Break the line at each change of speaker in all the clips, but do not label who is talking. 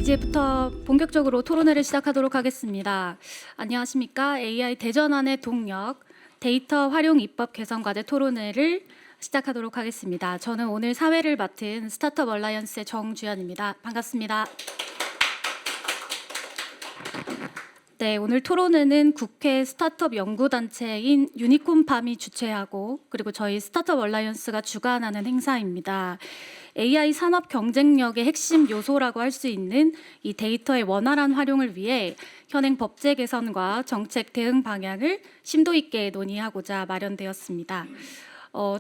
이제부터 본격적으로 토론회를 시작하도록 하겠습니다. 안녕하십니까? AI 대전환의 동력 데이터 활용 입법 개선 과제 토론회를 시작하도록 하겠습니다. 저는 오늘 사회를 맡은 스타트업 얼라이언스의 정주연입니다. 반갑습니다. 네, 오늘 토론회는 국회 스타트업 연구단체인 유니콘팜이 주최하고 그리고 저희 스타트업 얼라이언스가 주관하는 행사입니다. AI 산업 경쟁력의 핵심 요소라고 할 수 있는 이 데이터의 원활한 활용을 위해 현행 법제 개선과 정책 대응 방향을 심도 있게 논의하고자 마련되었습니다.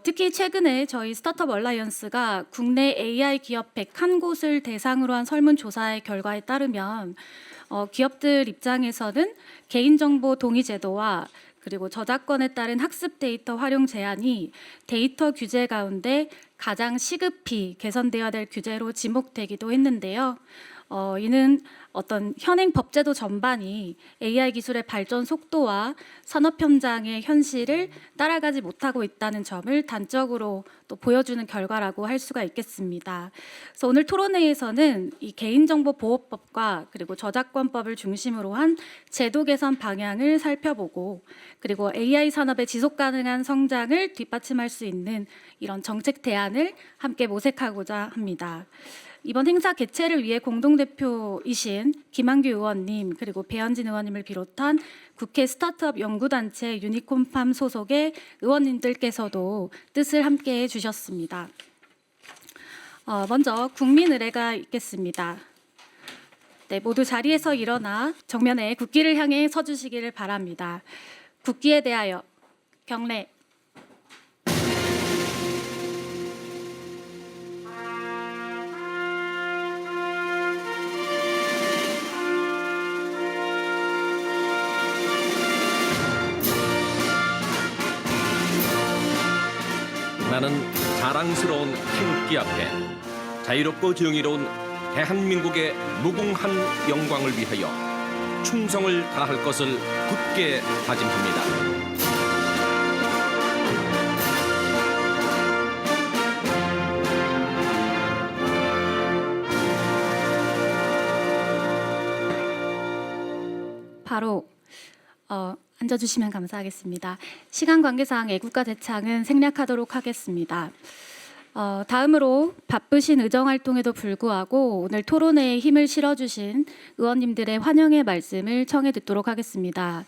특히 최근에 저희 스타트업 얼라이언스가 국내 AI 기업 101곳을 대상으로 한 설문조사의 결과에 따르면 기업들 입장에서는 개인정보 동의 제도와 그리고 저작권에 따른 학습 데이터 활용 제한이 데이터 규제 가운데 가장 시급히 개선되어야 될 규제로 지목되기도 했는데요. 이는 어떤 현행 법제도 전반이 AI 기술의 발전 속도와 산업 현장의 현실을 따라가지 못하고 있다는 점을 단적으로 또 보여주는 결과라고 할 수가 있겠습니다. 그래서 오늘 토론회에서는 이 개인정보보호법과 그리고 저작권법을 중심으로 한 제도 개선 방향을 살펴보고 그리고 AI 산업의 지속 가능한 성장을 뒷받침할 수 있는 이런 정책 대안을 함께 모색하고자 합니다. 이번 행사 개최를 위해 공동대표이신 김한규 의원님 그리고 배현진 의원님을 비롯한 국회 스타트업 연구단체 유니콘팜 소속의 의원님들께서도 뜻을 함께해 주셨습니다. 먼저 국민의례가 있겠습니다. 네, 모두 자리에서 일어나 정면에 국기를 향해 서주시기를 바랍니다. 국기에 대하여 경례.
나는 자랑스러운 태극기 앞에 자유롭고 정의로운 대한민국의 무궁한 영광을 위하여 충성을 다할 것을 굳게 다짐합니다.
바로 앉아주시면 감사하겠습니다. 시간 관계상 애국가 대창은 생략하도록 하겠습니다. 다음으로 바쁘신 의정활동에도 불구하고 오늘 토론회에 힘을 실어주신 의원님들의 환영의 말씀을 청해 듣도록 하겠습니다.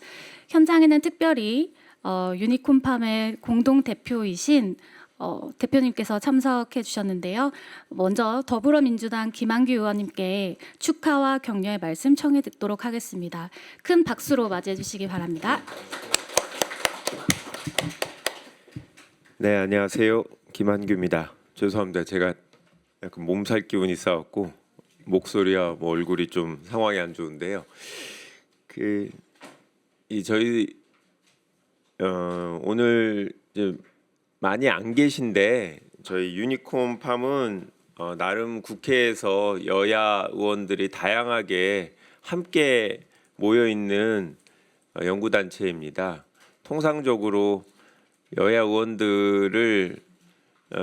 현장에는 특별히 유니콘팜의 공동대표이신 대표님께서 참석해 주셨는데요. 먼저 더불어민주당 김한규 의원님께 축하와 격려의 말씀 청해 듣도록 하겠습니다. 큰 박수로 맞이해 주시기 바랍니다.
네, 안녕하세요. 김한규입니다. 죄송합니다. 제가 약간 몸살 기운이 있어갖고 목소리와 얼굴이 좀 상황이 안 좋은데요. 저희 오늘 이제 많이 안 계신데 저희 유니콘팜은 나름 국회에서 여야 의원들이 다양하게 함께 모여 있는 연구단체입니다. 통상적으로 여야 의원들을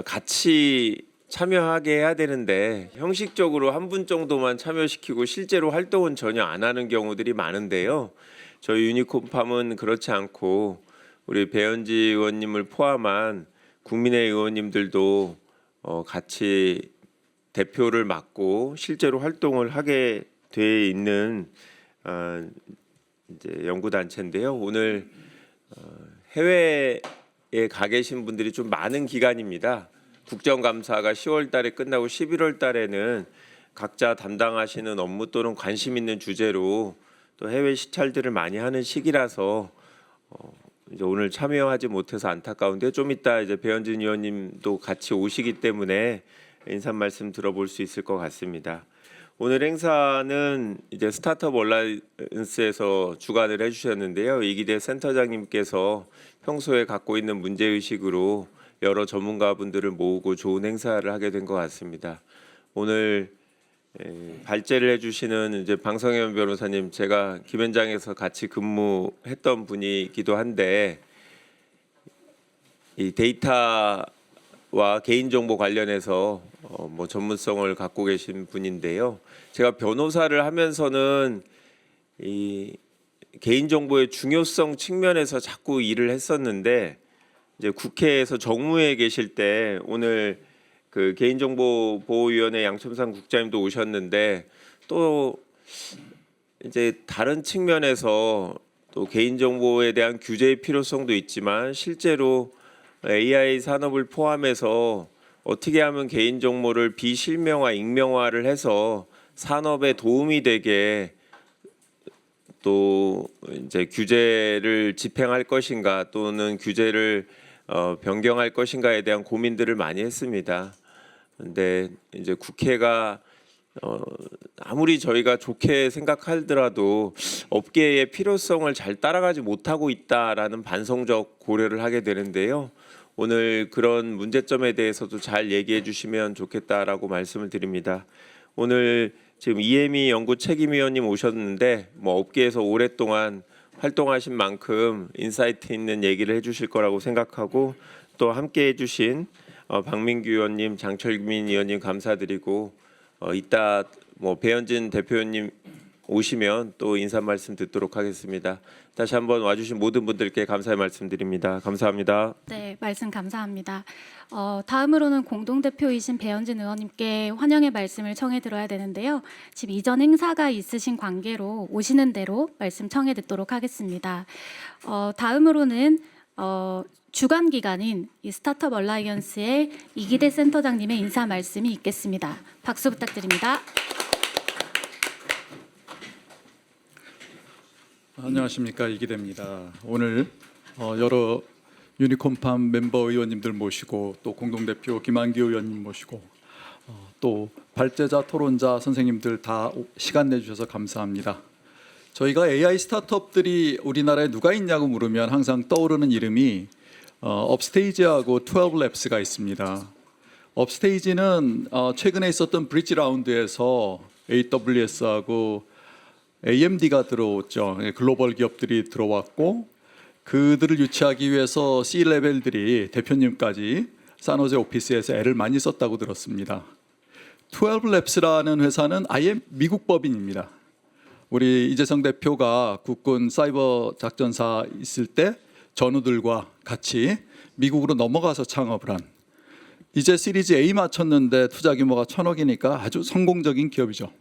같이 참여하게 해야 되는데 형식적으로 한 분 정도만 참여시키고 실제로 활동은 전혀 안 하는 경우들이 많은데요. 저희 유니콘팜은 그렇지 않고 우리 배현지 의원님을 포함한 국민의 의원님들도 같이 대표를 맡고 실제로 활동을 하게 돼 있는 이제 연구단체인데요. 오늘 해외에 가 계신 분들이 좀 많은 기간입니다. 국정감사가 10월 달에 끝나고 11월 달에는 각자 담당하시는 업무 또는 관심 있는 주제로 또 해외 시찰들을 많이 하는 시기라서 이제 오늘 참여하지 못해서 안타까운데 좀 이따 이제 배현진 의원님도 같이 오시기 때문에 인사 말씀 들어볼 수 있을 것 같습니다. 오늘 행사는 이제 스타트업 얼라이언스에서 주관을 해주셨는데요. 이기대 센터장님께서 평소에 갖고 있는 문제 의식으로 여러 전문가분들을 모으고 좋은 행사를 하게 된 것 같습니다. 오늘 발제를 해주시는 이제 방성현 변호사님, 제가 김현장에서 같이 근무했던 분이기도 한데 이 데이터 와 개인정보 관련해서 뭐 전문성을 갖고 계신 분인데요. 제가 변호사를 하면서는 이 개인정보의 중요성 측면에서 자꾸 일을 했었는데 이제 국회에서 정무회에 계실 때 오늘 그 개인정보보호위원회 양첨상 국장님도 오셨는데 또 이제 다른 측면에서 또 개인정보에 대한 규제의 필요성도 있지만 실제로 AI 산업을 포함해서 어떻게 하면 개인정보를 비실명화, 익명화를 해서 산업에 도움이 되게 또 이제 규제를 집행할 것인가 또는 규제를 변경할 것인가에 대한 고민들을 많이 했습니다. 근데 이제 국회가 아무리 저희가 좋게 생각하더라도 업계의 필요성을 잘 따라가지 못하고 있다라는 반성적 고려를 하게 되는데요. 오늘 그런 문제점에 대해서도 잘 얘기해 주시면 좋겠다라고 말씀을 드립니다. 오늘 지금 이혜미 연구 책임위원님 오셨는데 뭐 업계에서 오랫동안 활동하신 만큼 인사이트 있는 얘기를 해주실 거라고 생각하고 또 함께 해주신 박민규 의원님, 장철민 의원님 감사드리고 이따 뭐 배현진 대표님 오시면 또 인사 말씀 듣도록 하겠습니다. 다시 한번 와주신 모든 분들께 감사의 말씀드립니다. 감사합니다.
네, 말씀 감사합니다. 다음으로는 공동대표이신 배현진 의원님께 환영의 말씀을 청해 들어야 되는데요. 지금 이전 행사가 있으신 관계로 오시는 대로 말씀 청해 듣도록 하겠습니다. 다음으로는 주간 기관인 이 스타트업 얼라이언스의 이기대 센터장님의 인사 말씀이 있겠습니다. 박수 부탁드립니다.
안녕하십니까, 이기대입니다. 오늘 여러 유니콘팜 멤버 의원님들 모시고 또 공동대표 김한기 의원님 모시고 또 발제자 토론자 선생님들 다 시간 내주셔서 감사합니다. 저희가 AI 스타트업들이 우리나라에 누가 있냐고 물으면 항상 떠오르는 이름이 업스테이지하고 12랩스가 있습니다. 업스테이지는 최근에 있었던 브릿지 라운드에서 AWS하고 AMD가 들어왔죠. 글로벌 기업들이 들어왔고 그들을 유치하기 위해서 C-레벨들이 대표님까지 산호제 오피스에서 애를 많이 썼다고 들었습니다. 12랩스라는 회사는 아예 미국 법인입니다. 우리 이재성 대표가 국군 사이버 작전사 있을 때 전우들과 같이 미국으로 넘어가서 창업을 한 이제 시리즈 A 맞췄는데 투자 규모가 1,000억이니까 아주 성공적인 기업이죠.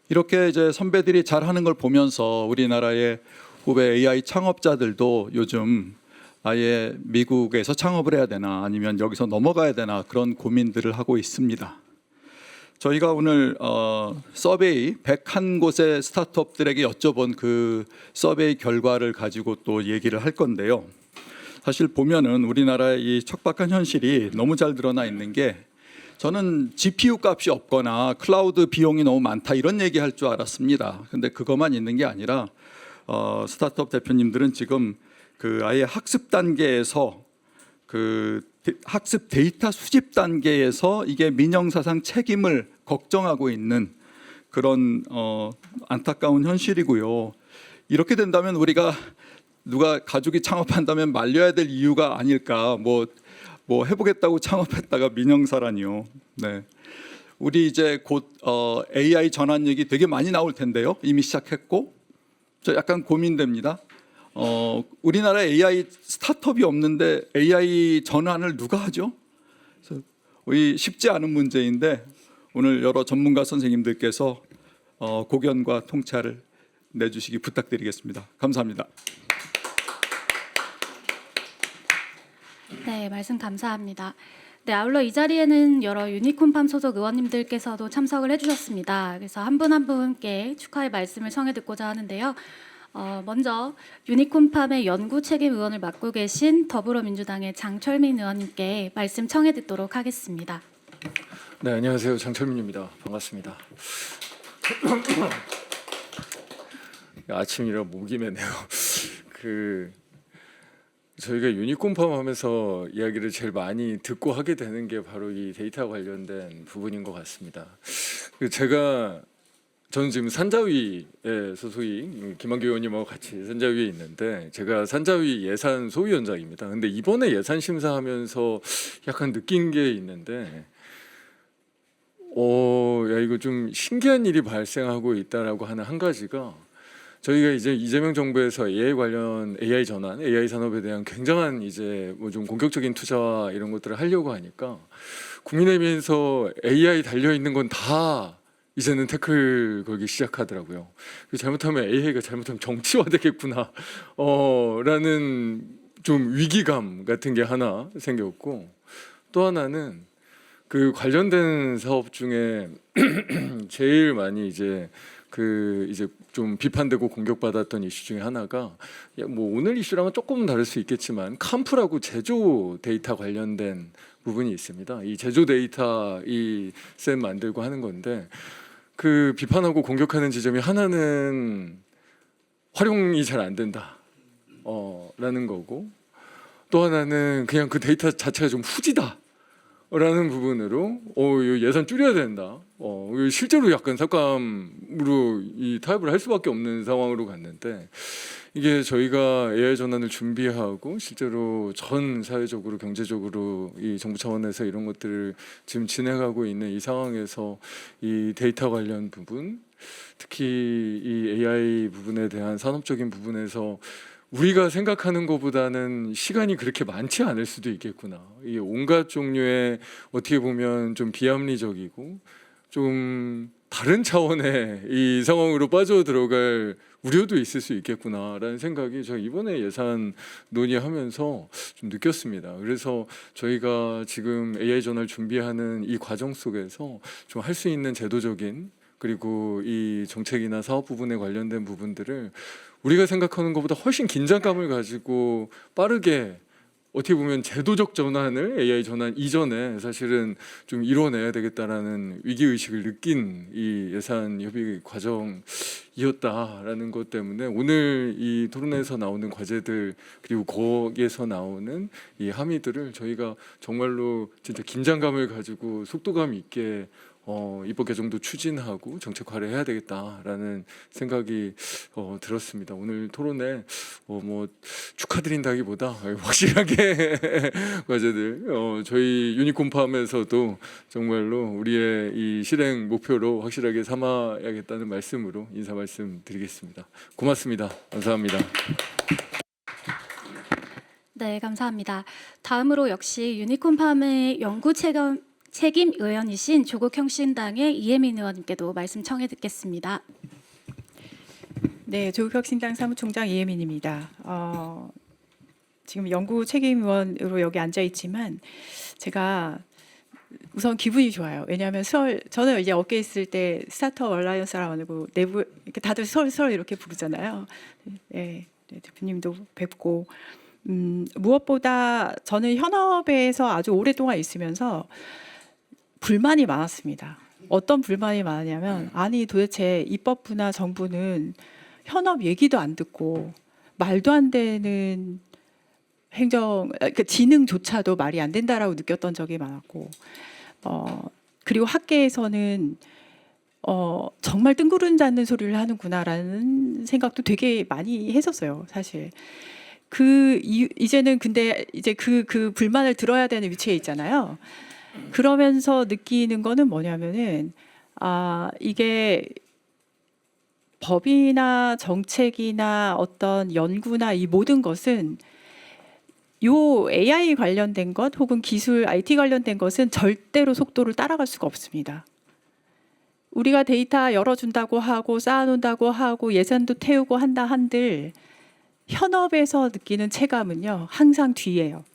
이렇게 이제 선배들이 잘하는 걸 보면서 우리나라의 후배 AI 창업자들도 요즘 아예 미국에서 창업을 해야 되나 아니면 여기서 넘어가야 되나 그런 고민들을 하고 있습니다. 저희가 오늘 서베이 101곳의 스타트업들에게 여쭤본 그 서베이 결과를 가지고 또 얘기를 할 건데요. 사실 보면은 우리나라의 이 척박한 현실이 너무 잘 드러나 있는 게 저는 GPU 값이 없거나 클라우드 비용이 너무 많다 이런 얘기할 줄 알았습니다. 근데 그것만 있는 게 아니라 스타트업 대표님들은 지금 그 아예 학습 단계에서 그 학습 데이터 수집 단계에서 이게 민영사상 책임을 걱정하고 있는 그런 안타까운 현실이고요. 이렇게 된다면 우리가 누가 가족이 창업한다면 말려야 될 이유가 아닐까. 뭐 해보겠다고 창업했다가 민영사라니요. 네, 우리 이제 곧 AI 전환 얘기 되게 많이 나올 텐데요. 이미 시작했고 저 약간 고민됩니다. 우리나라에 AI 스타트업이 없는데 AI 전환을 누가 하죠? 그래서 우리 쉽지 않은 문제인데 오늘 여러 전문가 선생님들께서 고견과 통찰을 내주시기 부탁드리겠습니다. 감사합니다.
네, 말씀 감사합니다. 네, 아울러 이 자리에는 여러 유니콘팜 소속 의원님들께서도 참석을 해주셨습니다. 그래서 한 분 한 분께 축하의 말씀을 청해 듣고자 하는데요. 먼저 유니콘팜의 연구 책임 의원을 맡고 계신 더불어민주당의 장철민 의원님께 말씀 청해 듣도록 하겠습니다.
네, 안녕하세요. 장철민입니다. 반갑습니다. 아침이라 목이 메네요. 저희가 유니콘팜 하면서 이야기를 제일 많이 듣고 하게 되는 게 바로 이 데이터 관련된 부분인 것 같습니다. 제가 저는 지금 산자위에 소속이 김한규 의원님하고 같이 산자위에 있는데 제가 산자위 예산 소위원장입니다. 근데 이번에 예산 심사하면서 약간 느낀 게 있는데 야 이거 좀 신기한 일이 발생하고 있다라고 하는 한 가지가 저희가 이제 이재명 정부에서 AI 관련 AI 전환, AI 산업에 대한 굉장한 이제 뭐 좀 공격적인 투자와 이런 것들을 하려고 하니까 국민의힘에서 AI 달려 있는 건 다 이제는 태클 걸기 시작하더라고요. 잘못하면 AI가 잘못하면 정치화되겠구나 라는 좀 위기감 같은 게 하나 생겼고 또 하나는 그 관련된 사업 중에 제일 많이 이제 좀 비판되고 공격받았던 이슈 중에 하나가 뭐 오늘 이슈랑은 조금 다를 수 있겠지만 캄프라고 제조 데이터 관련된 부분이 있습니다. 이 제조 데이터 이 셈 만들고 하는 건데 그 비판하고 공격하는 지점이 하나는 활용이 잘 안 된다 라는 거고 또 하나는 그냥 그 데이터 자체가 좀 후지다 라는 부분으로 이거 예산 줄여야 된다. 이거 실제로 약간 삭감으로 이 타협을 할 수밖에 없는 상황으로 갔는데 이게 저희가 AI 전환을 준비하고 실제로 전 사회적으로 경제적으로 이 정부 차원에서 이런 것들을 지금 진행하고 있는 이 상황에서 이 데이터 관련 부분 특히 이 AI 부분에 대한 산업적인 부분에서 우리가 생각하는 것보다는 시간이 그렇게 많지 않을 수도 있겠구나. 이 온갖 종류의 어떻게 보면 좀 비합리적이고 좀 다른 차원의 이 상황으로 빠져 들어갈 우려도 있을 수 있겠구나라는 생각이 저 이번에 예산 논의하면서 좀 느꼈습니다. 그래서 저희가 지금 AI 전환을 준비하는 이 과정 속에서 좀 할 수 있는 제도적인 그리고 이 정책이나 사업 부분에 관련된 부분들을 우리가 생각하는 것보다 훨씬 긴장감을 가지고 빠르게 어떻게 보면 제도적 전환을 AI 전환 이전에 사실은 좀 이뤄내야 되겠다라는 위기의식을 느낀 이 예산 협의 과정이었다라는 것 때문에 오늘 이 토론에서 나오는 과제들 그리고 거기에서 나오는 이 함의들을 저희가 정말로 진짜 긴장감을 가지고 속도감 있게 입법 개정도 추진하고 정책화를 해야 되겠다라는 생각이 들었습니다. 오늘 토론에 뭐 축하드린다기보다 확실하게 과제들 저희 유니콘팜에서도 정말로 우리의 이 실행 목표로 확실하게 삼아야겠다는 말씀으로 인사 말씀드리겠습니다. 고맙습니다. 감사합니다.
네, 감사합니다. 다음으로 역시 유니콘팜의 연구 책임 의원이신 조국혁신당의 이혜민 의원님께도 말씀 청해 듣겠습니다.
네, 조국혁신당 사무총장 이혜민입니다. 지금 연구 책임 의원으로 여기 앉아 있지만 제가 우선 기분이 좋아요. 왜냐하면 저는 이제 업계에 있을 때 스타트업 얼라이언스라고 내부 이렇게 다들 설 이렇게 부르잖아요. 네, 대표님도 뵙고 무엇보다 저는 현업에서 아주 오랫동안 있으면서 불만이 많았습니다. 어떤 불만이 많았냐면 아니 도대체 입법부나 정부는 현업 얘기도 안 듣고 말도 안 되는 그러니까 지능조차도 말이 안 된다라고 느꼈던 적이 많았고 그리고 학계에서는 정말 뜬구름 잡는 소리를 하는구나라는 생각도 되게 많이 했었어요, 사실. 이제는 근데 이제 그 불만을 들어야 되는 위치에 있잖아요. 그러면서 느끼는 거는 뭐냐면은 이게 법이나 정책이나 어떤 연구나 이 모든 것은 요 AI 관련된 것 혹은 기술 IT 관련된 것은 절대로 속도를 따라갈 수가 없습니다. 우리가 데이터 열어준다고 하고 쌓아놓는다고 하고 예산도 태우고 한다 한들 현업에서 느끼는 체감은요 항상 뒤에요.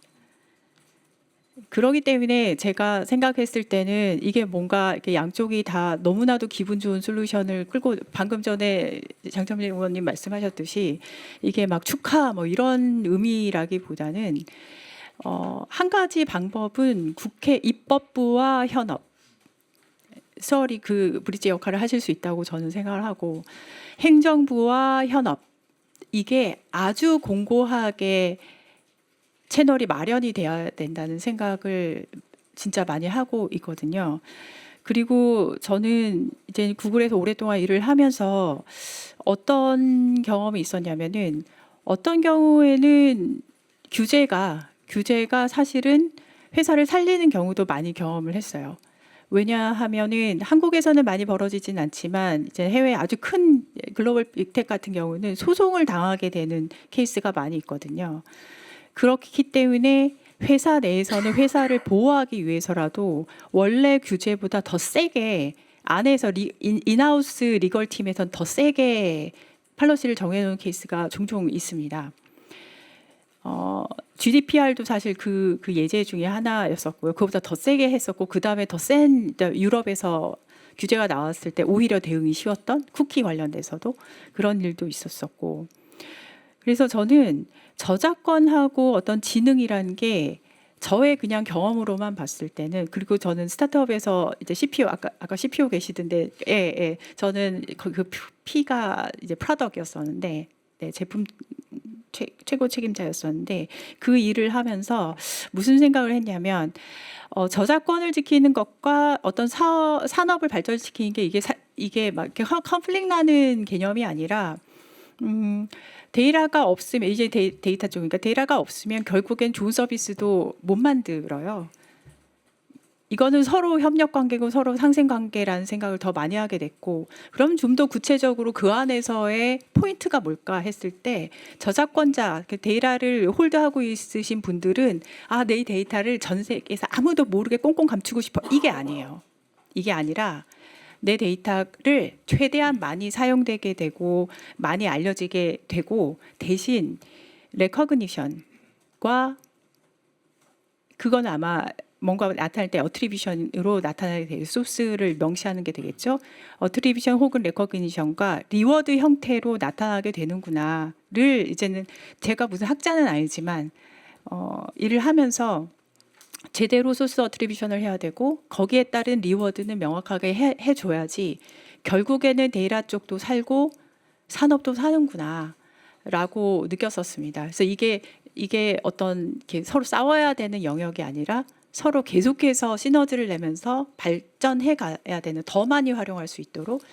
그러기 때문에 제가 생각했을 때는 이게 뭔가 이렇게 양쪽이 다 너무나도 기분 좋은 솔루션을 끌고 방금 전에 장점진 의원님 말씀하셨듯이 이게 막 축하 뭐 이런 의미라기보다는 한 가지 방법은 국회 입법부와 현업 수월이 그 브릿지 역할을 하실 수 있다고 저는 생각을 하고 행정부와 현업 이게 아주 공고하게 채널이 마련이 돼야 된다는 생각을 진짜 많이 하고 있거든요. 그리고 저는 이제 구글에서 오랫동안 일을 하면서 어떤 경험이 있었냐면은 어떤 경우에는 규제가 사실은 회사를 살리는 경우도 많이 경험을 했어요. 왜냐하면은 한국에서는 많이 벌어지진 않지만 이제 해외 아주 큰 글로벌 빅텍 같은 경우는 소송을 당하게 되는 케이스가 많이 있거든요. 그렇기 때문에 회사 내에서는 회사를 보호하기 위해서라도 원래 규제보다 더 세게 안에서 인하우스 리걸 팀에선 더 세게 팔러시를 정해놓은 케이스가 종종 있습니다. GDPR도 사실 그 예제 중에 하나였었고요. 그보다 더 세게 했었고 그 다음에 더 센 유럽에서 규제가 나왔을 때 오히려 대응이 쉬웠던 쿠키 관련돼서도 그런 일도 있었었고. 그래서 저는 저작권하고 어떤 지능이라는 게 저의 그냥 경험으로만 봤을 때는, 그리고 저는 스타트업에서 이제 CPO 아까 CPO 계시던데, 저는 그 P가 이제 프로덕이었었는데, 네, 제품 최고 책임자였었는데 그 일을 하면서 무슨 생각을 했냐면 저작권을 지키는 것과 어떤 산업을 발전시키는 게 이게 막 이렇게 컨플릭 나는 개념이 아니라 데이터가 없으면 이제 데이터 쪽이니까 데이터가 없으면 결국엔 좋은 서비스도 못 만들어요. 이거는 서로 협력 관계고 서로 상생 관계라는 생각을 더 많이 하게 됐고, 그럼 좀 더 구체적으로 그 안에서의 포인트가 뭘까 했을 때 저작권자, 데이터를 홀드하고 있으신 분들은 내 데이터를 전 세계에서 아무도 모르게 꽁꽁 감추고 싶어, 이게 아니에요. 이게 아니라 내 데이터를 최대한 많이 사용되게 되고 많이 알려지게 되고, 대신 레커그니션과 그건 아마 뭔가 나타날 때 어트리뷰션으로 나타나게 되고 소스를 명시하는 게 되겠죠. 어트리뷰션 혹은 레커그니션과 리워드 형태로 나타나게 되는구나를 이제는 제가 무슨 학자는 아니지만 일을 하면서 제대로 소스 어트리뷰션을 해야 되고 거기에 따른 리워드는 명확하게 해줘야지 결국에는 데이터 쪽도 살고 산업도 사는구나라고 느꼈었습니다. 그래서 이게 어떤 서로 싸워야 되는 영역이 아니라 서로 계속해서 시너지를 내면서 발전해 가야 되는, 더 많이 활용할 수 있도록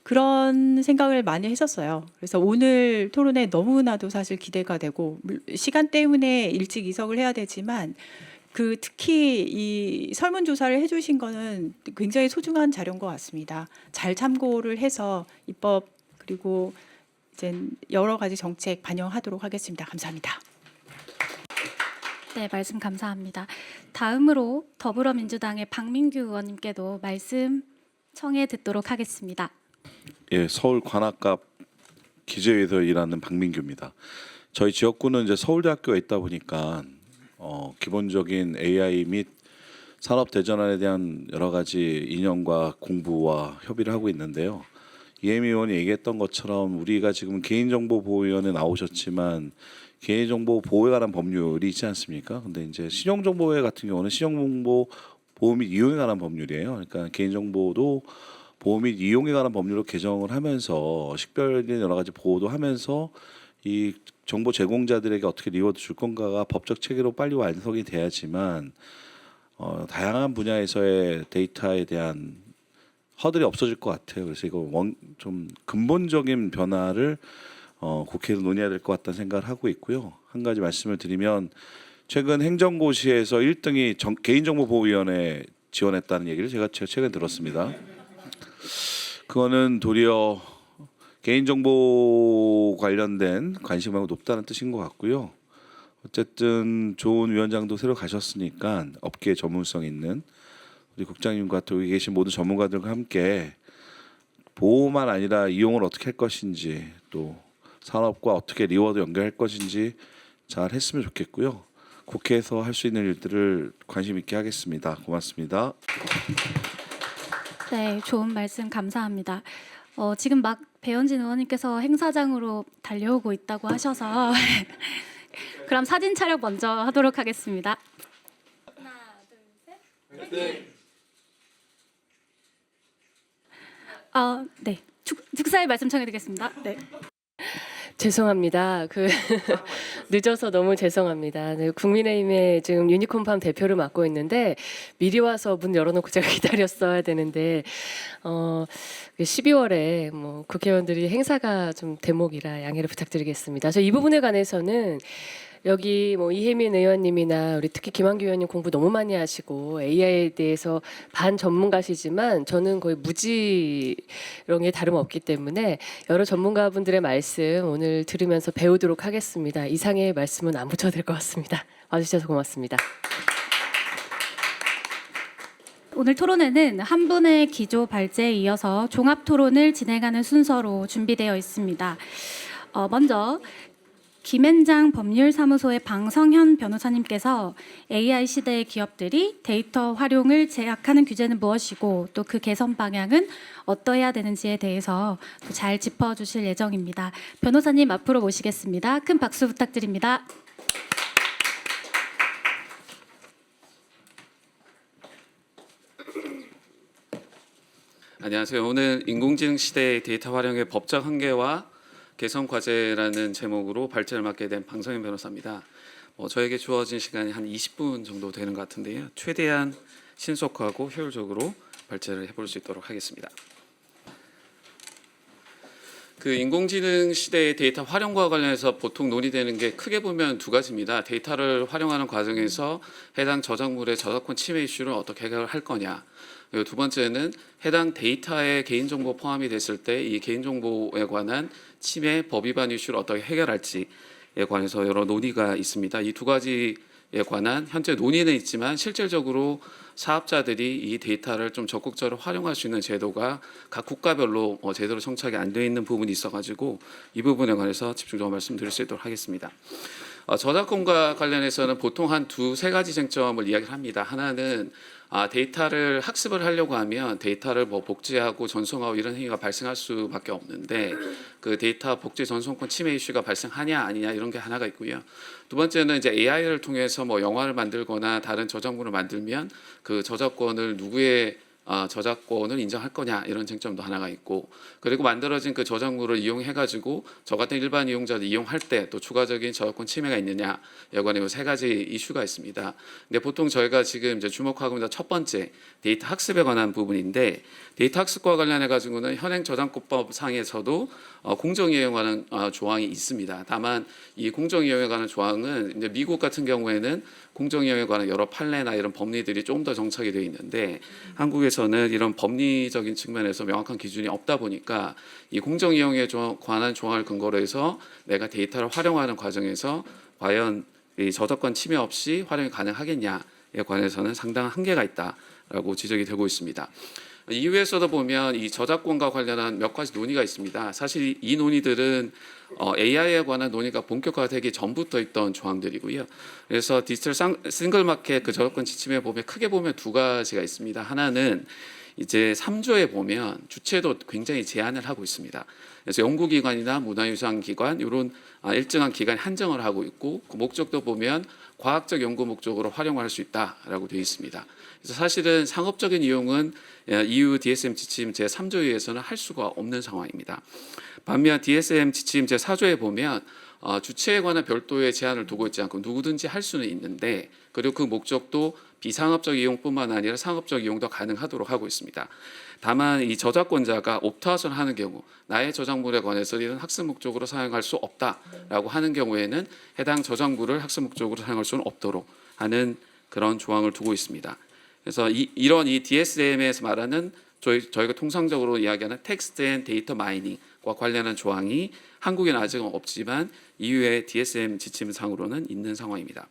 그런 생각을 많이 했었어요. 그래서 오늘 토론에 너무나도 사실 기대가 되고, 시간 때문에 일찍 이석을 해야 되지만 특히 이 설문조사를 해주신 거는 굉장히 소중한 자료인 것 같습니다. 잘 참고를 해서 입법 그리고 이제 여러 가지 정책 반영하도록 하겠습니다. 감사합니다.
네, 말씀 감사합니다. 다음으로 더불어민주당의 박민규 의원님께도 말씀 청해 듣도록 하겠습니다.
예, 서울 관악갑 기재위에서 일하는 박민규입니다. 저희 지역구는 이제 서울대학교가 있다 보니까 기본적인 AI 및 산업 대전환에 대한 여러 가지 이념과 공부와 협의를 하고 있는데요. 이혜미 의원이 얘기했던 것처럼 우리가 지금 개인정보보호위원회 나오셨지만 개인정보 보호에 관한 법률이 있지 않습니까? 근데 이제 신용정보회 같은 경우는 신용정보 보호 및 이용에 관한 법률이에요. 그러니까 개인정보도 보호 및 이용에 관한 법률로 개정을 하면서 식별된 여러 가지 보호도 하면서 이 정보 제공자들에게 어떻게 리워드 줄 건가가 법적 체계로 빨리 완성이 돼야지만 다양한 분야에서의 데이터에 대한 허들이 없어질 것 같아요. 그래서 이거 좀 근본적인 변화를 국회에서 논의해야 될 것 같다는 생각을 하고 있고요. 한 가지 말씀을 드리면 최근 행정고시에서 1등이 개인정보보호위원회 지원했다는 얘기를 제가 최근에 들었습니다. 그거는 도리어 개인정보 관련된 관심이 높다는 뜻인 것 같고요. 어쨌든 좋은 위원장도 새로 가셨으니까 업계 전문성 있는 우리 국장님과 또 여기 계신 모든 전문가들과 함께 보호만 아니라 이용을 어떻게 할 것인지 또 산업과 어떻게 리워드 연결할 것인지 잘 했으면 좋겠고요. 국회에서 할 수 있는 일들을 관심 있게 하겠습니다. 고맙습니다.
네, 좋은 말씀 감사합니다. 지금 막 배현진 의원님께서 행사장으로 달려오고 있다고 하셔서 그럼 사진 촬영 먼저 하도록 하겠습니다. 하나, 둘, 셋. 네, 축사의 말씀 청해드리겠습니다. 네.
죄송합니다. 늦어서 너무 죄송합니다. 네, 국민의힘의 지금 유니콘팜 대표를 맡고 있는데 미리 와서 문 열어놓고 제가 기다렸어야 되는데 12월에 뭐 국회의원들이 행사가 좀 대목이라 양해를 부탁드리겠습니다. 저 이 부분에 관해서는 여기 뭐 이혜민 의원님이나 우리 특히 김한규 의원님 공부 너무 많이 하시고 AI에 대해서 반 전문가시지만 저는 거의 무지렁에 다름없기 때문에 여러 전문가분들의 말씀 오늘 들으면서 배우도록 하겠습니다. 이상의 말씀은 안 붙여도 될 것 같습니다. 와주셔서 고맙습니다.
오늘 토론회는 한 분의 기조 발제에 이어서 종합 토론을 진행하는 순서로 준비되어 있습니다. 먼저 김앤장 법률사무소의 방성현 변호사님께서 AI 시대의 기업들이 데이터 활용을 제약하는 규제는 무엇이고 또 그 개선 방향은 어떠해야 되는지에 대해서 또 잘 짚어주실 예정입니다. 변호사님 앞으로 모시겠습니다. 큰 박수 부탁드립니다.
안녕하세요. 오늘 인공지능 시대의 데이터 활용의 법적 한계와 개선 과제라는 제목으로 발제를 맡게 된 방성현 변호사입니다. 저에게 주어진 시간이 한 20분 정도 되는 것 같은데요. 최대한 신속하고 효율적으로 발제를 해볼 수 있도록 하겠습니다. 그 인공지능 시대의 데이터 활용과 관련해서 보통 논의되는 게 크게 보면 두 가지입니다. 데이터를 활용하는 과정에서 해당 저작물의 저작권 침해 이슈를 어떻게 해결할 거냐. 그리고 두 번째는 해당 데이터에 개인정보 포함이 됐을 때 이 개인정보에 관한 침해 법 위반 이슈를 어떻게 해결할지에 관해서 여러 논의가 있습니다. 이 두 가지에 관한 현재 논의는 있지만 실질적으로 사업자들이 이 데이터를 좀 적극적으로 활용할 수 있는 제도가 각 국가별로 제대로 정착이 안 되어 있는 부분이 있어가지고 이 부분에 관해서 집중적으로 말씀드릴 수 있도록 하겠습니다. 저작권과 관련해서는 보통 한 두세 가지 쟁점을 이야기를 합니다. 하나는 데이터를 학습을 하려고 하면 데이터를 뭐 복제하고 전송하고 이런 행위가 발생할 수밖에 없는데 그 데이터 복제 전송권 침해 이슈가 발생하냐 아니냐 이런 게 하나가 있고요. 두 번째는 이제 AI를 통해서 뭐 영화를 만들거나 다른 저작물을 만들면 그 저작권을 누구의 저작권을 인정할 거냐 이런 쟁점도 하나가 있고 그리고 만들어진 그 저작물을 이용해 가지고 저 같은 일반 이용자들 이용할 때 또 추가적인 저작권 침해가 있느냐 여관에 세 가지 이슈가 있습니다. 근데 보통 저희가 지금 이제 주목하고 있는 첫 번째 데이터 학습에 관한 부분인데 데이터 학습과 관련해 가지고는 현행 저작권법 상에서도 공정 이용에 관한 조항이 있습니다. 다만 이 공정 이용에 관한 조항은 이제 미국 같은 경우에는 공정 이용에 관한 여러 판례나 이런 법리들이 조금 더 정착이 되어 있는데 한국에서는 이런 법리적인 측면에서 명확한 기준이 없다 보니까 이 공정 이용에 관한 조항을 근거로 해서 내가 데이터를 활용하는 과정에서 과연 이 저작권 침해 없이 활용이 가능하겠냐에 관해서는 상당한 한계가 있다라고 지적이 되고 있습니다. 이후에서도 보면 이 저작권과 관련한 몇 가지 논의가 있습니다. 사실 이 논의들은 AI에 관한 논의가 본격화되기 전부터 있던 조항들이고요. 그래서 디지털 싱글 마켓 그 저작권 지침에 보면 크게 보면 두 가지가 있습니다. 하나는 이제 3조에 보면 주체도 굉장히 제한을 하고 있습니다. 그래서 연구기관이나 문화유산기관 이런 일정한 기간 한정을 하고 있고 그 목적도 보면 과학적 연구 목적으로 활용할 수 있다라고 되어 있습니다. 그래서 사실은 상업적인 이용은 EU DSM 지침 제3조에서는 할 수가 없는 상황입니다. 반면 DSM 지침 제4조에 보면 주체에 관한 별도의 제한을 두고 있지 않고 누구든지 할 수는 있는데 그리고 그 목적도 비상업적 이용뿐만 아니라 상업적 이용도 가능하도록 하고 있습니다. 다만 이 저작권자가 옵트아웃을 하는 경우 나의 저작물에 관해서 이런 학습 목적으로 사용할 수 없다라고 하는 경우에는 해당 저작물을 학습 목적으로 사용할 수는 없도록 하는 그런 조항을 두고 있습니다. 그래서 이런 DSM에서 말하는 저희가 통상적으로 이야기하는 텍스트 앤 데이터 마이닝과 관련한 조항이 한국에는 아직은 없지만 EU의 DSM 지침상으로는 있는 상황입니다.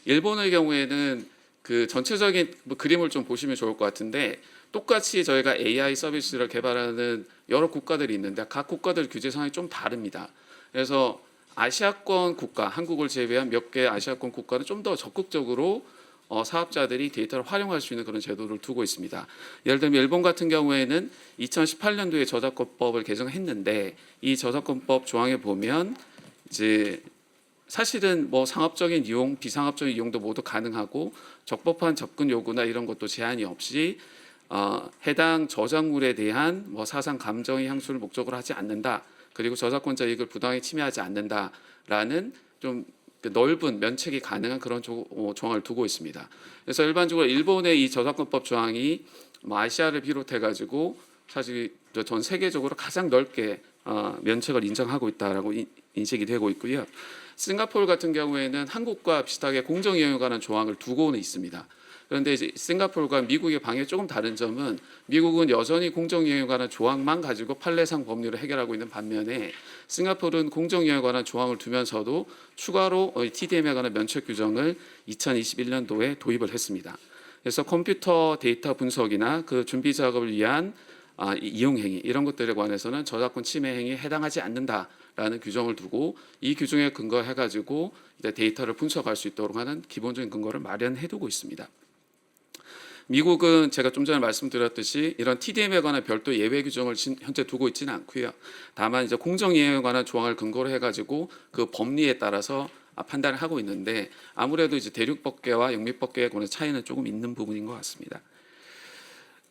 일본의 경우에는 그 전체적인 그림을 좀 보시면 좋을 것 같은데 똑같이 저희가 AI 서비스를 개발하는 여러 국가들이 있는데 각 국가들 규제 상황이 좀 다릅니다. 그래서 아시아권 국가, 한국을 제외한 몇 개 아시아권 국가는 좀 더 적극적으로 사업자들이 데이터를 활용할 수 있는 그런 제도를 두고 있습니다. 예를 들면 일본 같은 경우에는 2018년도에 저작권법을 개정했는데 이 저작권법 조항에 보면 이제 사실은 뭐 상업적인 이용, 비상업적인 이용도 모두 가능하고 적법한 접근 요구나 이런 것도 제한이 없이 해당 저작물에 대한 뭐 사상 감정의 향수를 목적으로 하지 않는다. 그리고 저작권자 이익을 부당하게 침해하지 않는다라는 좀 넓은 면책이 가능한 그런 조항을 두고 있습니다. 그래서 일반적으로 일본의 이 저작권법 조항이 뭐 아시아를 비롯해 가지고 사실 전 세계적으로 가장 넓게 면책을 인정하고 있다라고 인식이 되고 있고요. 싱가포르 같은 경우에는 한국과 비슷하게 공정 이용에 관한 조항을 두고는 있습니다. 그런데 이제 싱가포르가 미국의 방향이 조금 다른 점은 미국은 여전히 공정 이용에 관한 조항만 가지고 판례상 법률을 해결하고 있는 반면에 싱가포르는 공정 이용에 관한 조항을 두면서도 추가로 TDM에 관한 면책 규정을 2021년도에 도입을 했습니다. 그래서 컴퓨터 데이터 분석이나 그 준비 작업을 위한 이용 행위 이런 것들에 관해서는 저작권 침해 행위에 해당하지 않는다라는 규정을 두고 이 규정에 근거해 가지고 이제 데이터를 분석할 수 있도록 하는 기본적인 근거를 마련해 두고 있습니다. 미국은 제가 좀 전에 말씀드렸듯이 이런 TDM에 관한 별도 예외 규정을 현재 두고 있지는 않고요. 다만 이제 공정 이용에 관한 조항을 근거로 해가지고 그 법리에 따라서 판단을 하고 있는데 아무래도 이제 대륙법계와 영미법계에 관한 차이는 조금 있는 부분인 것 같습니다.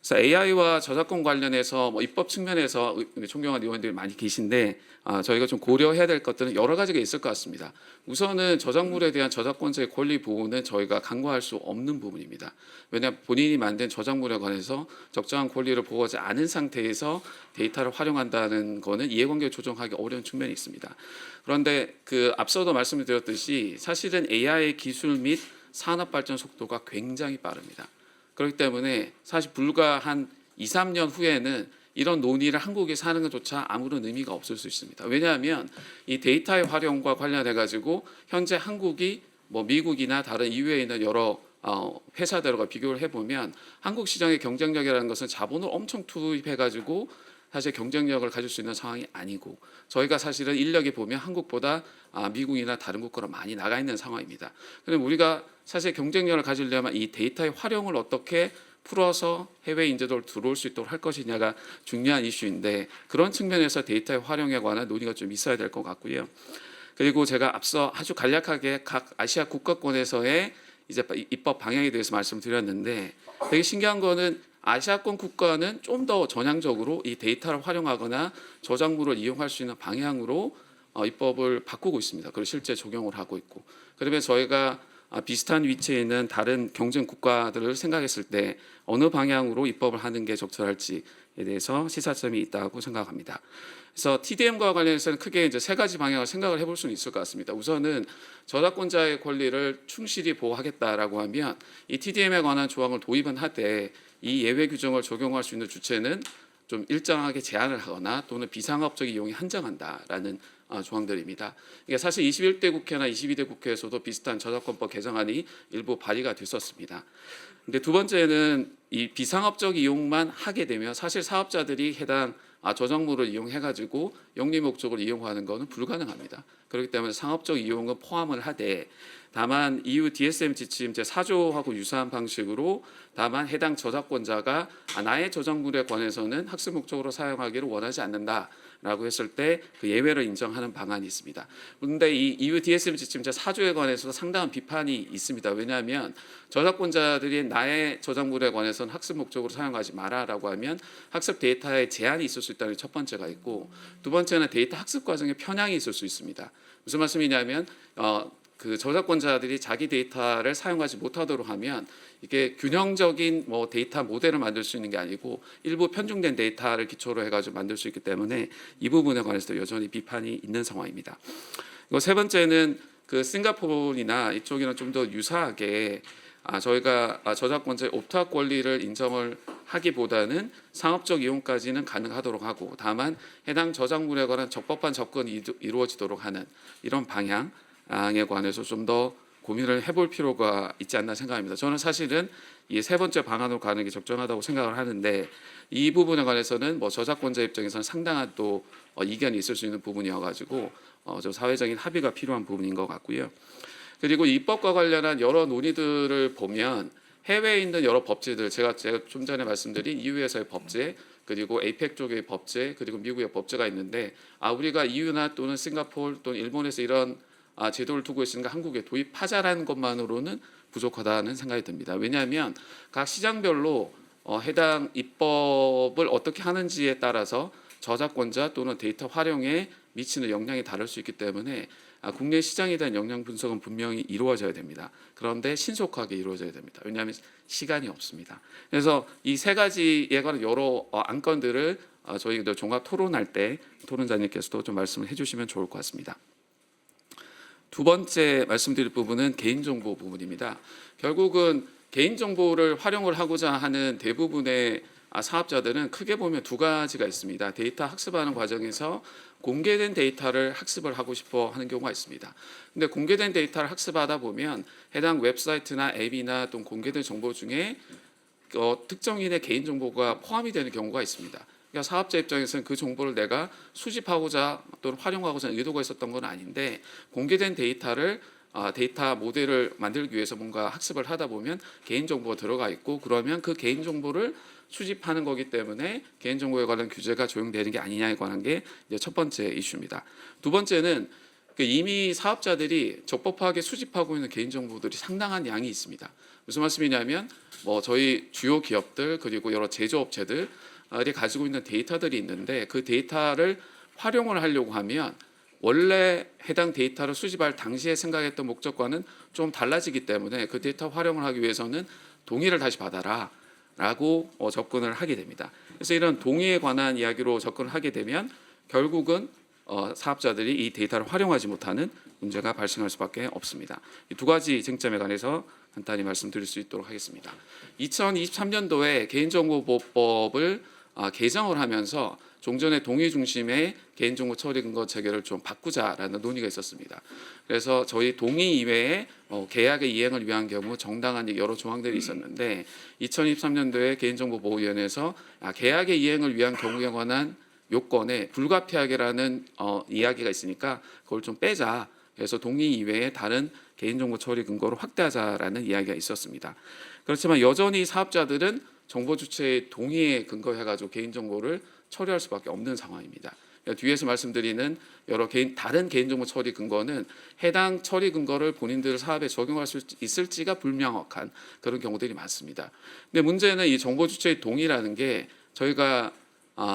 그래서 AI와 저작권 관련해서 뭐 입법 측면에서 존경하는 의원들이 많이 계신데 저희가 좀 고려해야 될 것들은 여러 가지가 있을 것 같습니다. 우선은 저작물에 대한 저작권자의 권리 보호는 저희가 강구할 수 없는 부분입니다. 왜냐하면 본인이 만든 저작물에 관해서 적정한 권리를 보호하지 않은 상태에서 데이터를 활용한다는 것은 이해관계를 조정하기 어려운 측면이 있습니다. 그런데 그 앞서도 말씀드렸듯이 사실은 AI 기술 및 산업 발전 속도가 굉장히 빠릅니다. 그렇기 때문에 사실 불과 한 2, 3년 후에는 이런 논의를 한국에서 하는 것조차 아무런 의미가 없을 수 있습니다. 왜냐하면 이 데이터의 활용과 관련해 가지고 현재 한국이 뭐 미국이나 다른 이유에 있는 여러 회사들과 비교를 해보면 한국 시장의 경쟁력이라는 것은 자본을 엄청 투입해 가지고 사실 경쟁력을 가질 수 있는 상황이 아니고 저희가 사실은 인력이 보면 한국보다 미국이나 다른 국가로 많이 나가 있는 상황입니다. 그럼 우리가 사실 경쟁력을 가지려면 이 데이터의 활용을 어떻게 풀어서 해외 인재들 들어올 수 있도록 할 것이냐가 중요한 이슈인데 그런 측면에서 데이터의 활용에 관한 논의가 좀 있어야 될 것 같고요. 그리고 제가 앞서 아주 간략하게 각 아시아 국가권에서의 이제 입법 방향에 대해서 말씀드렸는데 되게 신기한 거는 아시아권 국가는 좀 더 전향적으로 이 데이터를 활용하거나 저작물을 이용할 수 있는 방향으로 입법을 바꾸고 있습니다. 그리고 실제 적용을 하고 있고 그러면 저희가 비슷한 위치에 있는 다른 경쟁 국가들을 생각했을 때 어느 방향으로 입법을 하는 게 적절할지에 대해서 시사점이 있다고 생각합니다. 그래서 TDM과 관련해서는 크게 이제 세 가지 방향을 생각을 해볼 수는 있을 것 같습니다. 우선은 저작권자의 권리를 충실히 보호하겠다라고 하면 이 TDM에 관한 조항을 도입은 하되 이 예외 규정을 적용할 수 있는 주체는 좀 일정하게 제한을 하거나 또는 비상업적 이용에 한정한다라는 조항들입니다. 이게 사실 21대 국회나 22대 국회에서도 비슷한 저작권법 개정안이 일부 발의가 됐었습니다. 근데 두 번째는 이 비상업적 이용만 하게 되면 사실 사업자들이 해당 저작물을 이용해가지고 영리 목적으로 이용하는 것은 불가능합니다. 그렇기 때문에 상업적 이용은 포함을 하되 다만 EU DSM 지침 제4조하고 유사한 방식으로 다만 해당 저작권자가 나의 저작물에 관해서는 학습 목적으로 사용하기를 원하지 않는다라고 했을 때 그 예외를 인정하는 방안이 있습니다. 그런데 이 EU DSM 지침 제4조에 관해서도 상당한 비판이 있습니다. 왜냐하면 저작권자들이 나의 저작물에 관해서는 학습 목적으로 사용하지 마라라고 하면 학습 데이터에 제한이 있을 수 있다는 첫 번째가 있고 두 번째는 데이터 학습 과정에 편향이 있을 수 있습니다. 무슨 말씀이냐면 그 저작권자들이 자기 데이터를 사용하지 못하도록 하면 이게 균형적인 뭐 데이터 모델을 만들 수 있는 게 아니고 일부 편중된 데이터를 기초로 해가지고 만들 수 있기 때문에 이 부분에 관해서도 여전히 비판이 있는 상황입니다. 그리고 세 번째는 그 싱가포르나 이쪽이랑 좀 더 유사하게 저희가 저작권자의 옵트아웃 권리를 인정을 하기보다는 상업적 이용까지는 가능하도록 하고 다만 해당 저작물에 관한 적법한 접근이 이루어지도록 하는 이런 방향에 관해서 좀 더 고민을 해볼 필요가 있지 않나 생각합니다. 저는 사실은 이 세 번째 방안으로 가는 게 적정하다고 생각을 하는데 이 부분에 관해서는 뭐 저작권자 입장에서는 상당한 또 이견이 있을 수 있는 부분이어가지고 좀 사회적인 합의가 필요한 부분인 것 같고요. 그리고 입법과 관련한 여러 논의들을 보면 해외에 있는 여러 법제들 제가 좀 전에 말씀드린 EU에서의 법제 그리고 APEC 쪽의 법제 그리고 미국의 법제가 있는데 우리가 EU나 또는 싱가포르 또는 일본에서 이런 제도를 두고 있으니까 한국에 도입하자라는 것만으로는 부족하다는 생각이 듭니다. 왜냐하면 각 시장별로 해당 입법을 어떻게 하는지에 따라서 저작권자 또는 데이터 활용에 미치는 영향이 다를 수 있기 때문에 국내 시장에 대한 영향 분석은 분명히 이루어져야 됩니다. 그런데 신속하게 이루어져야 됩니다. 왜냐하면 시간이 없습니다. 그래서 이 세 가지에 관한 여러 안건들을 저희들 종합 토론할 때 토론자님께서도 좀 말씀을 해주시면 좋을 것 같습니다. 두 번째 말씀드릴 부분은 개인정보 부분입니다. 결국은 개인정보를 활용을 하고자 하는 대부분의 사업자들은 크게 보면 두 가지가 있습니다. 데이터 학습하는 과정에서 공개된 데이터를 학습을 하고 싶어 하는 경우가 있습니다. 근데 공개된 데이터를 학습하다 보면 해당 웹사이트나 앱이나 또 공개된 정보 중에 특정인의 개인정보가 포함이 되는 경우가 있습니다. 그러니까 사업자 입장에서는 그 정보를 내가 수집하고자 또는 활용하고자 하는 의도가 있었던 건 아닌데 공개된 데이터를 데이터 모델을 만들기 위해서 뭔가 학습을 하다 보면 개인정보가 들어가 있고 그러면 그 개인정보를 수집하는 거기 때문에 개인정보에 관한 규제가 적용되는 게 아니냐에 관한 게 이제 첫 번째 이슈입니다. 두 번째는 이미 사업자들이 적법하게 수집하고 있는 개인정보들이 상당한 양이 있습니다. 무슨 말씀이냐면 저희 주요 기업들 그리고 여러 제조업체들이 가지고 있는 데이터들이 있는데 그 데이터를 활용을 하려고 하면 원래 해당 데이터를 수집할 당시에 생각했던 목적과는 좀 달라지기 때문에 그 데이터 활용을 하기 위해서는 동의를 다시 받아라 라고 접근을 하게 됩니다. 그래서 이런 동의에 관한 이야기로 접근을 하게 되면 결국은 사업자들이 이 데이터를 활용하지 못하는 문제가 발생할 수밖에 없습니다. 이 두 가지 쟁점에 관해서 간단히 말씀드릴 수 있도록 하겠습니다. 2023년도에 개인정보보호법을 개정을 하면서 종전의 동의 중심의 개인정보 처리 근거 체계를 좀 바꾸자라는 논의가 있었습니다. 그래서 저희 동의 이외에 계약의 이행을 위한 경우 정당한 여러 조항들이 있었는데 2023년도에 개인정보보호위원회에서 계약의 이행을 위한 경우에 관한 요건에 불가피하게라는 이야기가 있으니까 그걸 좀 빼자. 그래서 동의 이외에 다른 개인정보 처리 근거를 확대하자라는 이야기가 있었습니다. 그렇지만 여전히 사업자들은 정보 주체의 동의에 근거해가지고 개인정보를 처리할 수밖에 없는 상황입니다. 뒤에서 말씀드리는 여러 다른 개인정보 처리 근거는 해당 처리 근거를 본인들 사업에 적용할 수 있을지가 불명확한 그런 경우들이 많습니다. 근데 문제는 이 정보 주체의 동의라는 게 저희가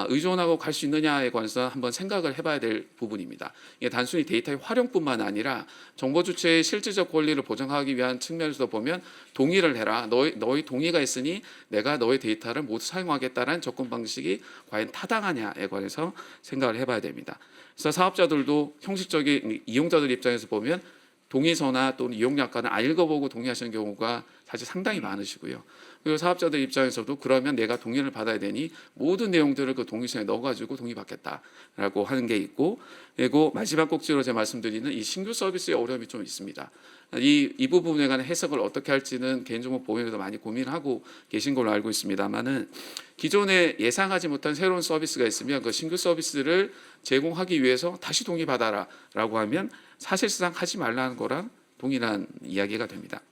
의존하고 갈 수 있느냐에 관해서 한번 생각을 해봐야 될 부분입니다. 이게 단순히 데이터의 활용뿐만 아니라 정보 주체의 실질적 권리를 보장하기 위한 측면에서 보면 동의를 해라. 너희 동의가 있으니 내가 너의 데이터를 모두 사용하겠다라는 접근 방식이 과연 타당하냐에 관해서 생각을 해봐야 됩니다. 그래서 사업자들도 형식적인 이용자들 입장에서 보면 동의서나 또는 이용약관을 안 읽어보고 동의하시는 경우가 사실 상당히 많으시고요. 그리고 사업자들 입장에서도 그러면 내가 동의를 받아야 되니 모든 내용들을 그 동의서에 넣어가지고 동의받겠다라고 하는 게 있고, 그리고 마지막 꼭지로 제가 말씀드리는 이 신규 서비스의 어려움이 좀 있습니다. 이 부분에 관한 해석을 어떻게 할지는 개인정보 보호위원회도 많이 고민하고 계신 걸로 알고 있습니다만은 기존에 예상하지 못한 새로운 서비스가 있으면 그 신규 서비스를 제공하기 위해서 다시 동의받아라라고 하면 사실상 하지 말라는 거랑 동일한 이야기가 됩니다.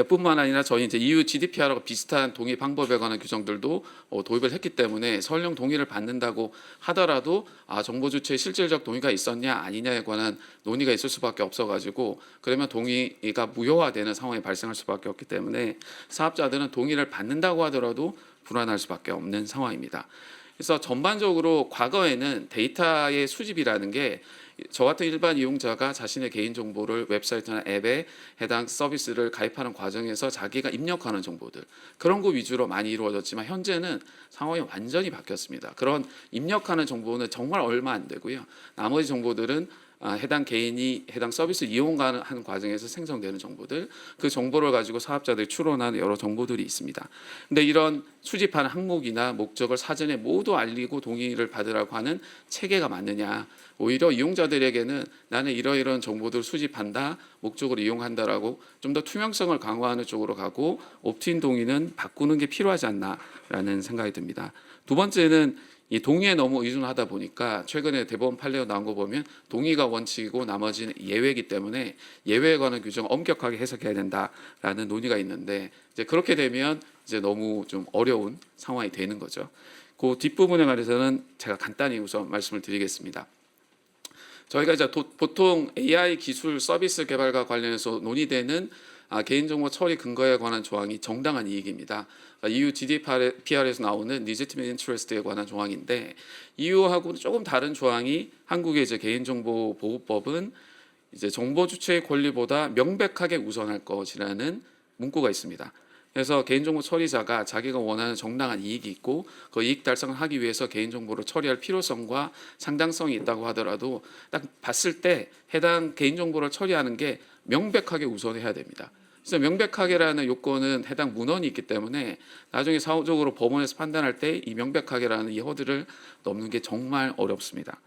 뿐만 아니라 저희 이제 EU GDPR하고 비슷한 동의 방법에 관한 규정들도 도입을 했기 때문에 설령 동의를 받는다고 하더라도 정보 주체의 실질적 동의가 있었냐 아니냐에 관한 논의가 있을 수밖에 없어가지고 그러면 동의가 무효화되는 상황이 발생할 수밖에 없기 때문에 사업자들은 동의를 받는다고 하더라도 불안할 수밖에 없는 상황입니다. 그래서 전반적으로 과거에는 데이터의 수집이라는 게 저 같은 일반 이용자가 자신의 개인정보를 웹사이트나 앱에 해당 서비스를 가입하는 과정에서 자기가 입력하는 정보들 그런 거 위주로 많이 이루어졌지만 현재는 상황이 완전히 바뀌었습니다. 그런 입력하는 정보는 정말 얼마 안 되고요. 나머지 정보들은 해당 개인이 해당 서비스 이용하는 과정에서 생성되는 정보들, 그 정보를 가지고 사업자들이 추론하는 여러 정보들이 있습니다. 근데 이런 수집하는 항목이나 목적을 사전에 모두 알리고 동의를 받으라고 하는 체계가 맞느냐? 오히려 이용자들에게는 나는 이러이러한 정보들을 수집한다, 목적으로 이용한다라고 좀 더 투명성을 강화하는 쪽으로 가고 옵트인 동의는 바꾸는 게 필요하지 않나라는 생각이 듭니다. 두 번째는 이 동의에 너무 의존하다 보니까 최근에 대법원 판례가 나온 거 보면 동의가 원칙이고 나머지는 예외이기 때문에 예외에 관한 규정을 엄격하게 해석해야 된다라는 논의가 있는데 이제 그렇게 되면 이제 너무 좀 어려운 상황이 되는 거죠. 그 뒷부분에 관해서는 제가 간단히 우선 말씀을 드리겠습니다. 저희가 이제 보통 AI 기술 서비스 개발과 관련해서 논의되는 개인정보 처리 근거에 관한 조항이 정당한 이익입니다. EU GDPR에서 나오는 legitimate interest에 관한 조항인데 EU하고는 조금 다른 조항이 한국의 이제 개인정보보호법은 이제 정보 주체의 권리보다 명백하게 우선할 것이라는 문구가 있습니다. 그래서 개인정보 처리자가 자기가 원하는 정당한 이익이 있고 그 이익 달성을 하기 위해서 개인정보를 처리할 필요성과 상당성이 있다고 하더라도 딱 봤을 때 해당 개인정보를 처리하는 게 명백하게 우선해야 됩니다. 그래서 명백하게라는 요건은 해당 문헌이 있기 때문에 나중에 사후적으로 법원에서 판단할 때 이 명백하게라는 이 허들을 넘는 게 정말 어렵습니다.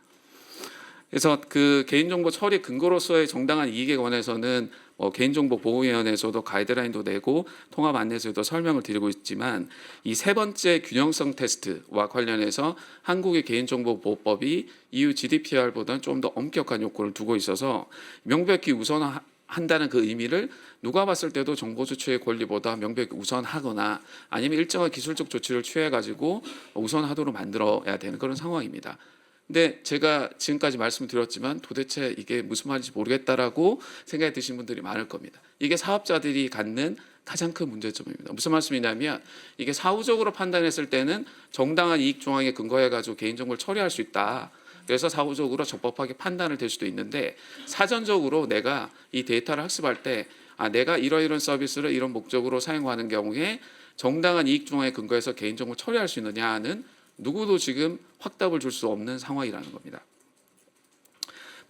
그래서 그 개인정보 처리 근거로서의 정당한 이익에 관해서는 개인정보보호위원회에서도 가이드라인도 내고 통합 안내서도 설명을 드리고 있지만 이 세 번째 균형성 테스트와 관련해서 한국의 개인정보보호법이 EU GDPR보다는 좀 더 엄격한 요건을 두고 있어서 명백히 우선한다는 그 의미를 누가 봤을 때도 정보 주체의 권리보다 명백히 우선하거나 아니면 일정한 기술적 조치를 취해가지고 우선하도록 만들어야 되는 그런 상황입니다. 근데 제가 지금까지 말씀드렸지만 도대체 이게 무슨 말인지 모르겠다라고 생각이 드신 분들이 많을 겁니다. 이게 사업자들이 갖는 가장 큰 문제점입니다. 무슨 말씀이냐면 이게 사후적으로 판단했을 때는 정당한 이익 조항에 근거해가지고 개인정보를 처리할 수 있다. 그래서 사후적으로 적법하게 판단을 될 수도 있는데 사전적으로 내가 이 데이터를 학습할 때 내가 이러이러한 서비스를 이런 목적으로 사용하는 경우에 정당한 이익 조항에 근거해서 개인정보를 처리할 수 있느냐는 누구도 지금 확답을 줄 수 없는 상황이라는 겁니다.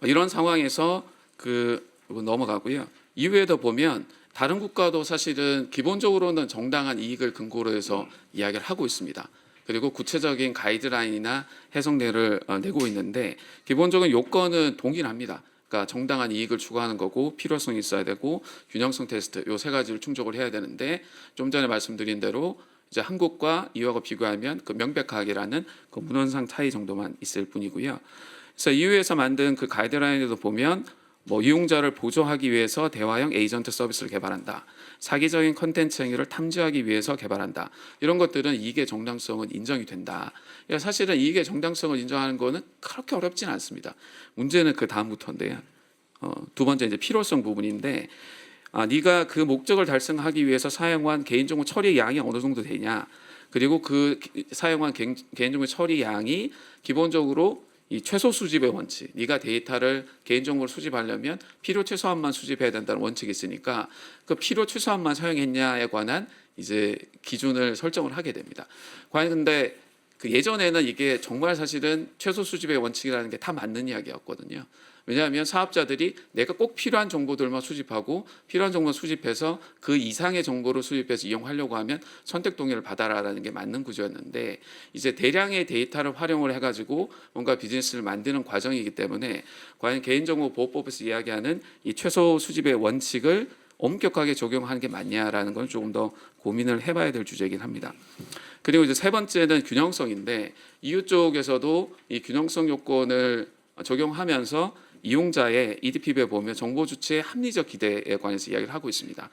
이런 상황에서 이거 넘어가고요. 이후에도 보면 다른 국가도 사실은 기본적으로는 정당한 이익을 근거로 해서 이야기를 하고 있습니다. 그리고 구체적인 가이드라인이나 해석례를 내고 있는데 기본적인 요건은 동일합니다. 그러니까 정당한 이익을 추구하는 거고 필요성이 있어야 되고 균형성 테스트 요 세 가지를 충족을 해야 되는데 좀 전에 말씀드린 대로 이제 한국과 EU하고 비교하면 그 명백하게라는 그 문헌상 차이 정도만 있을 뿐이고요. 그래서 EU에서 만든 그 가이드라인에도 보면 이용자를 보조하기 위해서 대화형 에이전트 서비스를 개발한다. 사기적인 컨텐츠 행위를 탐지하기 위해서 개발한다. 이런 것들은 이익의 정당성은 인정이 된다. 사실은 이익의 정당성을 인정하는 거는 그렇게 어렵지는 않습니다. 문제는 그 다음부터인데요. 두 번째 이제 필요성 부분인데 네가 그 목적을 달성하기 위해서 사용한 개인정보 처리 양이 어느 정도 되냐. 그리고 그 사용한 개인정보 처리 양이 기본적으로 이 최소 수집의 원칙, 네가 데이터를 개인정보를 수집하려면 필요 최소한만 수집해야 된다는 원칙이 있으니까 그 필요 최소한만 사용했냐에 관한 이제 기준을 설정을 하게 됩니다. 과연 근데 그 예전에는 이게 정말 사실은 최소 수집의 원칙이라는 게 다 맞는 이야기였거든요. 왜냐하면 사업자들이 내가 꼭 필요한 정보들만 수집하고 필요한 정보 수집해서 그 이상의 정보를 수집해서 이용하려고 하면 선택 동의를 받아라라는 게 맞는 구조였는데 이제 대량의 데이터를 활용을 해가지고 뭔가 비즈니스를 만드는 과정이기 때문에 과연 개인정보보호법에서 이야기하는 이 최소 수집의 원칙을 엄격하게 적용하는 게 맞냐라는 건 조금 더 고민을 해봐야 될 주제이긴 합니다. 그리고 이제 세 번째는 균형성인데 EU 쪽에서도 이 균형성 요건을 적용하면서 이용자의 EDP에 보면 정보 주체의 합리적 기대에 관해서 이야기를 하고 있습니다.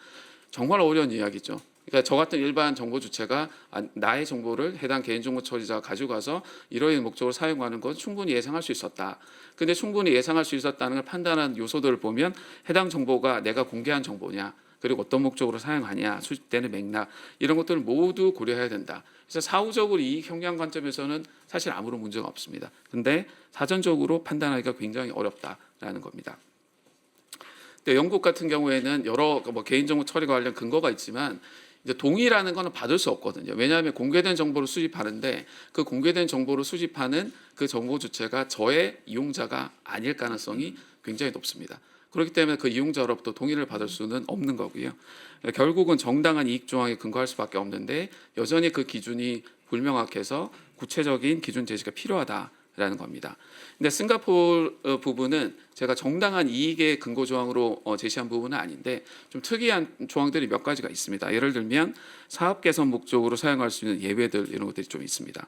정말 어려운 이야기죠. 그러니까 저 같은 일반 정보 주체가 나의 정보를 해당 개인정보 처리자가 가지고 가서 이러한 목적으로 사용하는 건 충분히 예상할 수 있었다. 근데 충분히 예상할 수 있었다는 걸 판단한 요소들을 보면 해당 정보가 내가 공개한 정보냐, 그리고 어떤 목적으로 사용하냐, 수집되는 맥락 이런 것들을 모두 고려해야 된다. 그래서 사후적으로 이익 형량 관점에서는 사실 아무런 문제가 없습니다. 근데 사전적으로 판단하기가 굉장히 어렵다라는 겁니다. 근데 영국 같은 경우에는 여러 개인정보 처리 관련 근거가 있지만 이제 동의라는 거는 받을 수 없거든요. 왜냐하면 공개된 정보를 수집하는데 그 공개된 정보를 수집하는 그 정보 주체가 저의 이용자가 아닐 가능성이 굉장히 높습니다. 그렇기 때문에 그 이용자로부터 동의를 받을 수는 없는 거고요. 결국은 정당한 이익 조항에 근거할 수밖에 없는데 여전히 그 기준이 불명확해서 구체적인 기준 제시가 필요하다라는 겁니다. 근데 싱가포르 부분은 제가 정당한 이익의 근거 조항으로 제시한 부분은 아닌데 좀 특이한 조항들이 몇 가지가 있습니다. 예를 들면 사업 개선 목적으로 사용할 수 있는 예외들 이런 것들이 좀 있습니다.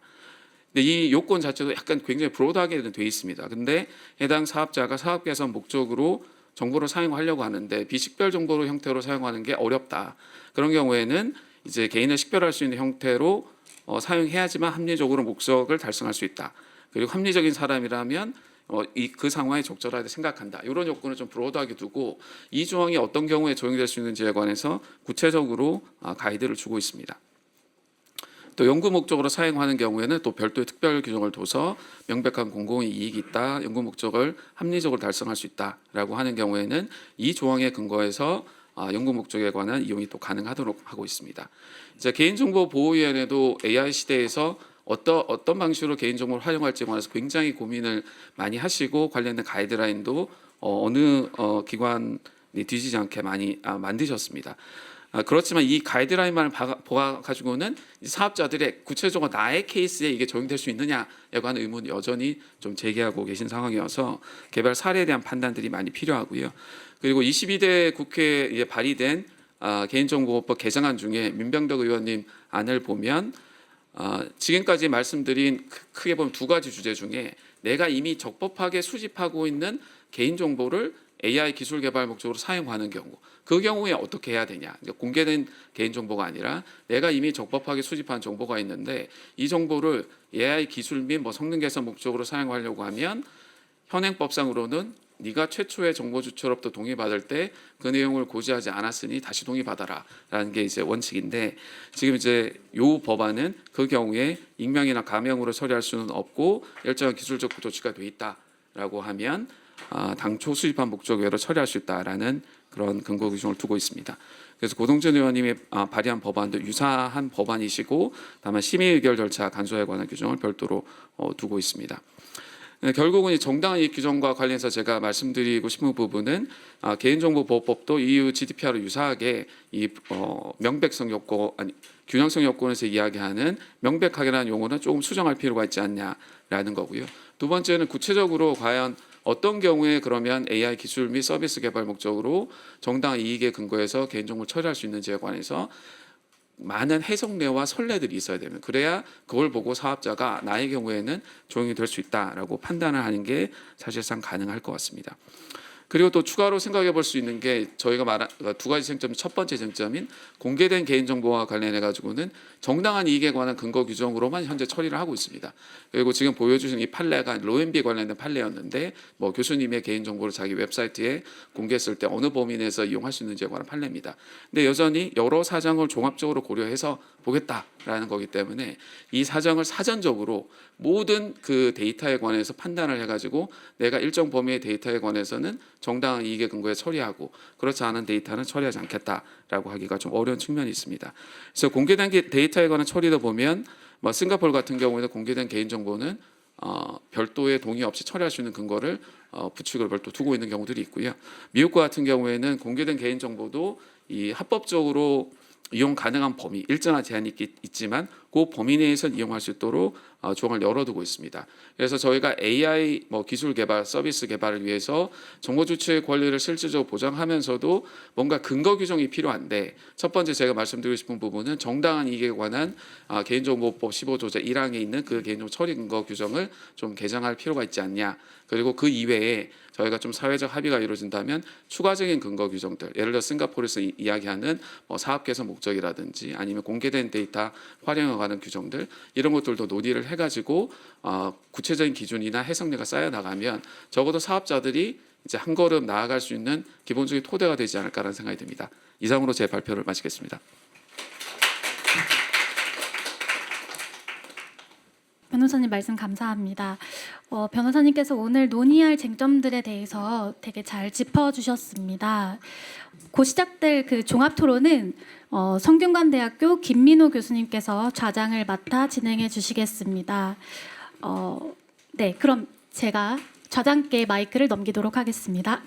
근데 이 요건 자체도 약간 굉장히 브로드하게 돼 있습니다. 근데 해당 사업자가 사업 개선 목적으로 정보를 사용하려고 하는데 비식별 정보로 형태로 사용하는 게 어렵다. 그런 경우에는 이제 개인을 식별할 수 있는 형태로 사용해야지만 합리적으로 목적을 달성할 수 있다. 그리고 합리적인 사람이라면 그 상황에 적절하게 생각한다. 이런 요건을 좀 브로드하게 두고 이 조항이 어떤 경우에 적용될 수 있는지에 관해서 구체적으로 가이드를 주고 있습니다. 또 연구 목적으로 사용하는 경우에는 또 별도의 특별 규정을 둬서 명백한 공공의 이익이 있다, 연구 목적을 합리적으로 달성할 수 있다라고 하는 경우에는 이 조항에 근거해서 연구 목적에 관한 이용이 또 가능하도록 하고 있습니다. 이제 개인정보보호위원회도 AI 시대에서 어떤 방식으로 개인정보를 활용할지에 관해서 굉장히 고민을 많이 하시고 관련된 가이드라인도 어느 기관이 뒤지지 않게 많이 만드셨습니다. 그렇지만 이 가이드라인만을 가지고는 사업자들의 구체적으로 나의 케이스에 이게 적용될 수 있느냐에 관한 의문이 여전히 좀 제기하고 계신 상황이어서 개발 사례에 대한 판단들이 많이 필요하고요. 그리고 22대 국회에 발의된 개인정보법 개정안 중에 민병덕 의원님 안을 보면 지금까지 말씀드린 크게 보면 두 가지 주제 중에 내가 이미 적법하게 수집하고 있는 개인정보를 AI 기술 개발 목적으로 사용하는 경우, 그 경우에 어떻게 해야 되냐? 공개된 개인정보가 아니라 내가 이미 적법하게 수집한 정보가 있는데 이 정보를 AI 기술 및 성능 개선 목적으로 사용하려고 하면 현행법상으로는 네가 최초의 정보 주체로부터 동의받을 때 그 내용을 고지하지 않았으니 다시 동의받아라라는 게 이제 원칙인데 지금 이제 요 법안은 그 경우에 익명이나 가명으로 처리할 수는 없고 일정한 기술적 조치가 돼 있다라고 하면 당초 수집한 목적 외로 처리할 수 있다라는 그런 근거 규정을 두고 있습니다. 그래서 고동준 의원님이 발의한 법안도 유사한 법안이시고 다만 심의 의결 절차 간소화에 관한 규정을 별도로 두고 있습니다. 결국은 이 정당한 이익 규정과 관련해서 제가 말씀드리고 싶은 부분은 개인정보보호법도 EU GDPR로 유사하게 이 명백성 요건 균형성 요건에서 이야기하는 명백하게라는 용어는 조금 수정할 필요가 있지 않냐라는 거고요. 두 번째는 구체적으로 과연 어떤 경우에 그러면 AI 기술 및 서비스 개발 목적으로 정당한 이익에 근거해서 개인정보를 처리할 수 있는지에 관해서 많은 해석례와 선례들이 있어야 되면 그래야 그걸 보고 사업자가 나의 경우에는 적용이 될 수 있다라고 판단을 하는 게 사실상 가능할 것 같습니다. 그리고 또 추가로 생각해 볼 수 있는 게 저희가 말한 두 가지 쟁점, 첫 번째 쟁점인 공개된 개인정보와 관련해 가지고는 정당한 이익에 관한 근거 규정으로만 현재 처리를 하고 있습니다. 그리고 지금 보여주신 이 판례가 로앤비 관련된 판례였는데 교수님의 개인정보를 자기 웹사이트에 공개했을 때 어느 범위 내에서 이용할 수 있는지에 관한 판례입니다. 근데 여전히 여러 사정을 종합적으로 고려해서 보겠다라는 거기 때문에 이 사정을 사전적으로 모든 그 데이터에 관해서 판단을 해가지고 내가 일정 범위의 데이터에 관해서는 정당한 이익에 근거해 처리하고 그렇지 않은 데이터는 처리하지 않겠다라고 하기가 좀 어려운 측면이 있습니다. 그래서 공개된 데이터에 관한 처리도 보면 싱가포르 같은 경우에는 공개된 개인정보는 별도의 동의 없이 처리할 수 있는 근거를 부칙을 별도 두고 있는 경우들이 있고요. 미국과 같은 경우에는 공개된 개인정보도 이 합법적으로 이용 가능한 범위, 일정한 제한이 있지만 그 범위 내에서 이용할 수 있도록 조항을 열어두고 있습니다. 그래서 저희가 AI 기술 개발, 서비스 개발을 위해서 정보 주체의 권리를 실질적으로 보장하면서도 뭔가 근거 규정이 필요한데 첫 번째 제가 말씀드리고 싶은 부분은 정당한 이익에 관한 개인정보법 15조제 1항에 있는 그 개인정보 처리 근거 규정을 좀 개정할 필요가 있지 않냐. 그리고 그 이외에 저희가 좀 사회적 합의가 이루어진다면 추가적인 근거 규정들, 예를 들어 싱가포르에서 이야기하는 사업 개선 목적이라든지 아니면 공개된 데이터 활용에 관한 규정들 이런 것들도 논의를 해가지고 구체적인 기준이나 해석례가 쌓여 나가면 적어도 사업자들이 이제 한 걸음 나아갈 수 있는 기본적인 토대가 되지 않을까라는 생각이 듭니다. 이상으로 제 발표를 마치겠습니다.
변호사님 말씀 감사합니다. 변호사님께서 오늘 논의할 쟁점들에 대해서 되게 잘 짚어주셨습니다. 곧 시작될 그 종합토론은 성균관대학교 김민호 교수님께서 좌장을 맡아 진행해 주시겠습니다. 네, 그럼 제가 좌장께 마이크를 넘기도록 하겠습니다.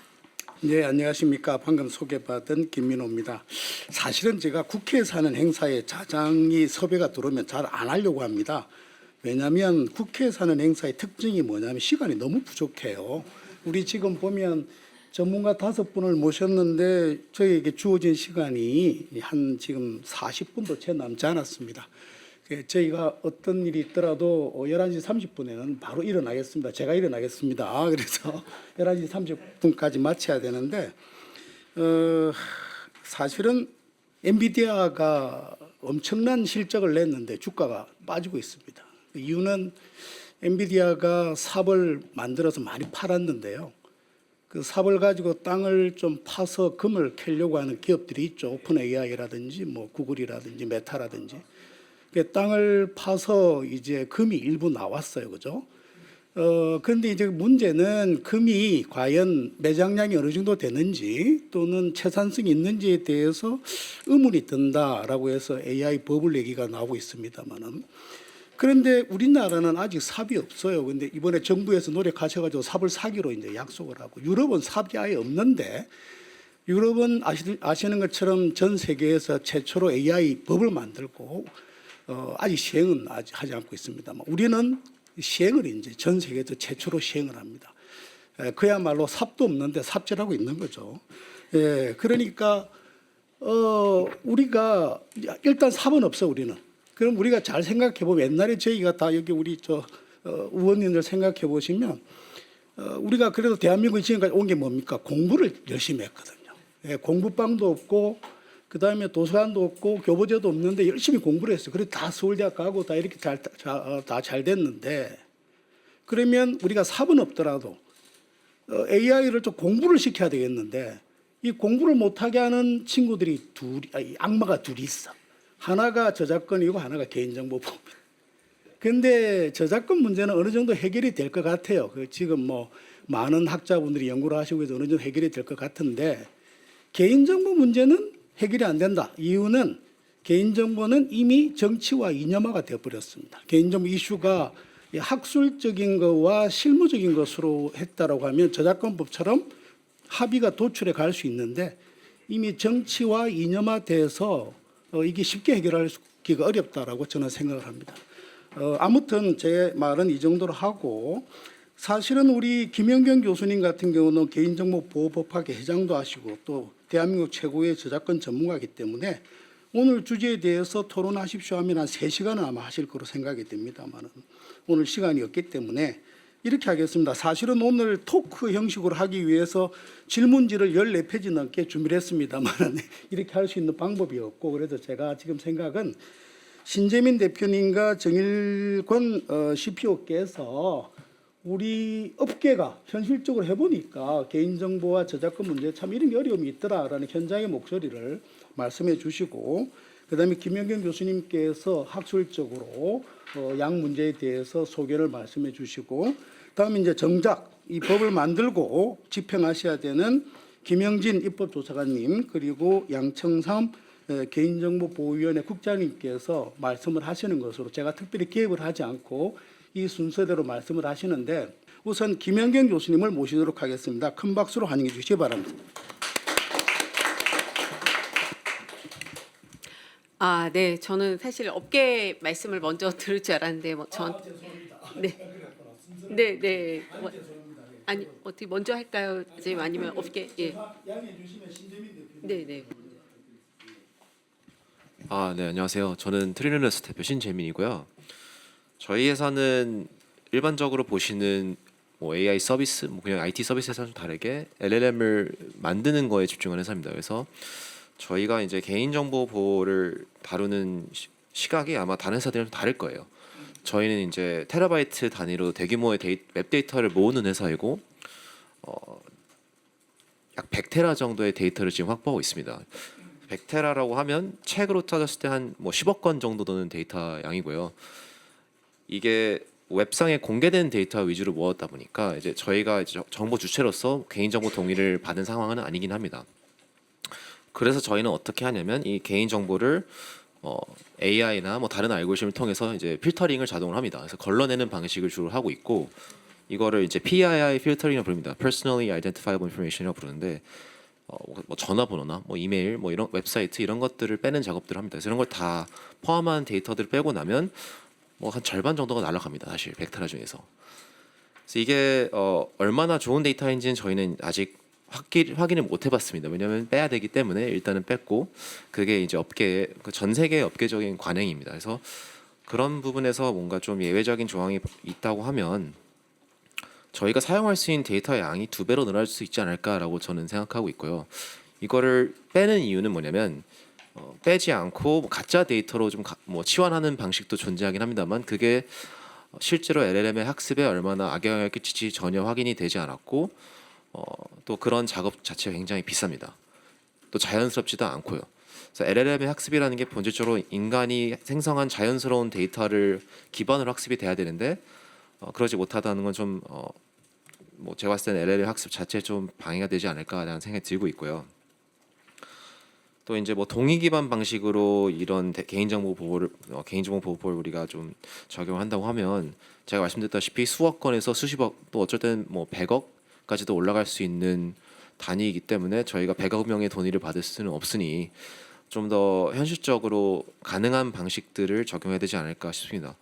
네, 안녕하십니까. 방금 소개받은 김민호입니다. 사실은 제가 국회에서 하는 행사에 좌장이 섭외가 들어오면 잘 안 하려고 합니다. 왜냐하면 국회에서 하는 행사의 특징이 뭐냐면 시간이 너무 부족해요. 우리 지금 보면 전문가 5분을 모셨는데 저희에게 주어진 시간이 한 지금 40분도 채 남지 않았습니다. 저희가 어떤 일이 있더라도 11시 30분에는 바로 일어나겠습니다. 제가 일어나겠습니다. 그래서 11시 30분까지 마쳐야 되는데 사실은 엔비디아가 엄청난 실적을 냈는데 주가가 빠지고 있습니다. 이유는 엔비디아가 삽을 만들어서 많이 팔았는데요. 그 삽을 가지고 땅을 좀 파서 금을 캐려고 하는 기업들이 있죠. 오픈 AI라든지 뭐 구글이라든지 메타라든지. 그 땅을 파서 이제 금이 일부 나왔어요. 그죠? 그런데 이제 문제는 금이 과연 매장량이 어느 정도 되는지 또는 채산성이 있는지에 대해서 의문이 든다라고 해서 AI 버블 얘기가 나오고 있습니다만은, 그런데 우리나라는 아직 삽이 없어요. 근데 이번에 정부에서 노력하셔가지고 삽을 사기로 이제 약속을 하고, 유럽은 삽이 아예 없는데, 유럽은 아시는 것처럼 전 세계에서 최초로 AI 법을 만들고 아직 시행은 아직 하지 않고 있습니다만, 우리는 시행을 이제 전 세계에서 최초로 시행을 합니다. 그야말로 삽도 없는데 삽질하고 있는 거죠. 그러니까 우리가 일단 삽은 없어 우리는. 그럼 우리가 잘 생각해 보면, 옛날에 저희가 다 여기 우리 의원님들 생각해 보시면, 우리가 그래도 대한민국에 지금까지 온 게 뭡니까? 공부를 열심히 했거든요. 공부방도 없고, 그 다음에 도서관도 없고, 교보제도 없는데 열심히 공부를 했어요. 그래서 다 서울대학 가고 다 이렇게 다 잘 됐는데, 그러면 우리가 삽은 없더라도 AI를 좀 공부를 시켜야 되겠는데, 이 공부를 못하게 하는 친구들이 악마가 둘이 있어. 하나가 저작권이고 하나가 개인정보보호입니다. 그런데 저작권 문제는 어느 정도 해결이 될 것 같아요. 지금 뭐 많은 학자분들이 연구를 하시고 해서 어느 정도 해결이 될 것 같은데, 개인정보 문제는 해결이 안 된다. 이유는 개인정보는 이미 정치와 이념화가 되어버렸습니다. 개인정보 이슈가 학술적인 것과 실무적인 것으로 했다라고 하면 저작권법처럼 합의가 도출해 갈 수 있는데, 이미 정치와 이념화돼서 이게 쉽게 해결하기가 어렵다라고 저는 생각을 합니다. 아무튼 제 말은 이 정도로 하고, 사실은 우리 김영경 교수님 같은 경우는 개인정보보호법학회 회장도 하시고 또 대한민국 최고의 저작권 전문가이기 때문에 오늘 주제에 대해서 토론하십시오 하면 한 3시간은 아마 하실 거로 생각이 됩니다만, 오늘 시간이 없기 때문에 이렇게 하겠습니다. 사실은 오늘 토크 형식으로 하기 위해서 질문지를 14페이지 넘게 준비를 했습니다만 이렇게 할 수 있는 방법이 없고, 그래서 제가 지금 생각은 신재민 대표님과 정일권 CPO께서 우리 업계가 현실적으로 해보니까 개인정보와 저작권 문제 참 이런 게 어려움이 있더라라는 현장의 목소리를 말씀해 주시고, 그다음에 김영경 교수님께서 학술적으로 양 문제에 대해서 소견을 말씀해 주시고, 다음에 이제 정작 이 법을 만들고 집행하셔야 되는 김영진 입법조사관님, 그리고 양청삼 개인정보보호위원회 국장님께서 말씀을 하시는 것으로 제가 특별히 개입을 하지 않고 이 순서대로 말씀을 하시는데, 우선 김영경 교수님을 모시도록 하겠습니다. 큰 박수로 환영해 주시기 바랍니다.
네, 저는 사실 업계 말씀을 먼저 들을 줄 알았는데 네. 아니 어떻게 먼저 할까요? 선생님, 아니면 업계? 예. 네.
네, 안녕하세요. 저는 트리너스 대표 신재민이고요. 저희 회사는 일반적으로 보시는 뭐 AI 서비스, 뭐 그냥 IT 서비스에서는 좀 다르게 LLM을 만드는 거에 집중하는 회사입니다. 그래서 저희가 이제 개인정보 보호를 다루는 시각이 아마 다른 회사들이랑 좀 다를 거예요. 저희는 이제 테라바이트 단위로 대규모의 웹 데이터를 모으는 회사이고, 약 100테라 정도의 데이터를 지금 확보하고 있습니다. 100테라라고 하면 책으로 따졌을 때 한 뭐 10억 건 정도 되는 데이터 양이고요. 이게 웹상에 공개된 데이터 위주로 모았다 보니까 이제 저희가 이제 정보 주체로서 개인정보 동의를 받은 상황은 아니긴 합니다. 그래서 저희는 어떻게 하냐면 이 개인정보를 AI나 뭐 다른 알고리즘을 통해서 이제 필터링을 자동으로 합니다. 그래서 걸러내는 방식을 주로 하고 있고, 이거를 이제 PII 필터링이라고 부릅니다. Personally Identifiable Information이라고 부르는데, 뭐 전화번호나 뭐 이메일, 뭐 이런 웹사이트 이런 것들을 빼는 작업들을 합니다. 그래서 이런 걸 다 포함한 데이터들을 빼고 나면 뭐 한 절반 정도가 날아갑니다. 사실 100테라 중에서. 그래서 이게 얼마나 좋은 데이터인지는 저희는 아직 확인을 못 해봤습니다. 왜냐하면 빼야 되기 때문에 일단은 뺐고, 그게 이제 전 세계 업계적인 관행입니다. 그래서 그런 부분에서 뭔가 좀 예외적인 조항이 있다고 하면 저희가 사용할 수 있는 데이터의 양이 2배로 늘어날 수 있지 않을까라고 저는 생각하고 있고요. 이거를 빼는 이유는 뭐냐면 빼지 않고 뭐 가짜 데이터로 좀 뭐 치환하는 방식도 존재하긴 합니다만, 그게 실제로 LLM의 학습에 얼마나 악영향을 끼칠지 전혀 확인이 되지 않았고 또 그런 작업 자체가 굉장히 비쌉니다. 또 자연스럽지도 않고요. 그래서 LLM의 학습이라는 게 본질적으로 인간이 생성한 자연스러운 데이터를 기반으로 학습이 돼야 되는데 그러지 못하다는 건 좀 뭐 제가 봤을 때는 LLM 학습 자체에 좀 방해가 되지 않을까라는 생각이 들고 있고요. 또 이제 뭐 동의 기반 방식으로 이런 개인정보 보호를 우리가 좀 적용한다고 하면 제가 말씀드렸다시피 수억 건에서 수십억 또 어쩔 때는 뭐 100억까지도 올라갈 수 있는 단위이기 때문에 저희가 100억 명의 동의를 받을 수는 없으니 좀 더 현실적으로 가능한 방식들을 적용해야 되지 않을까 싶습니다.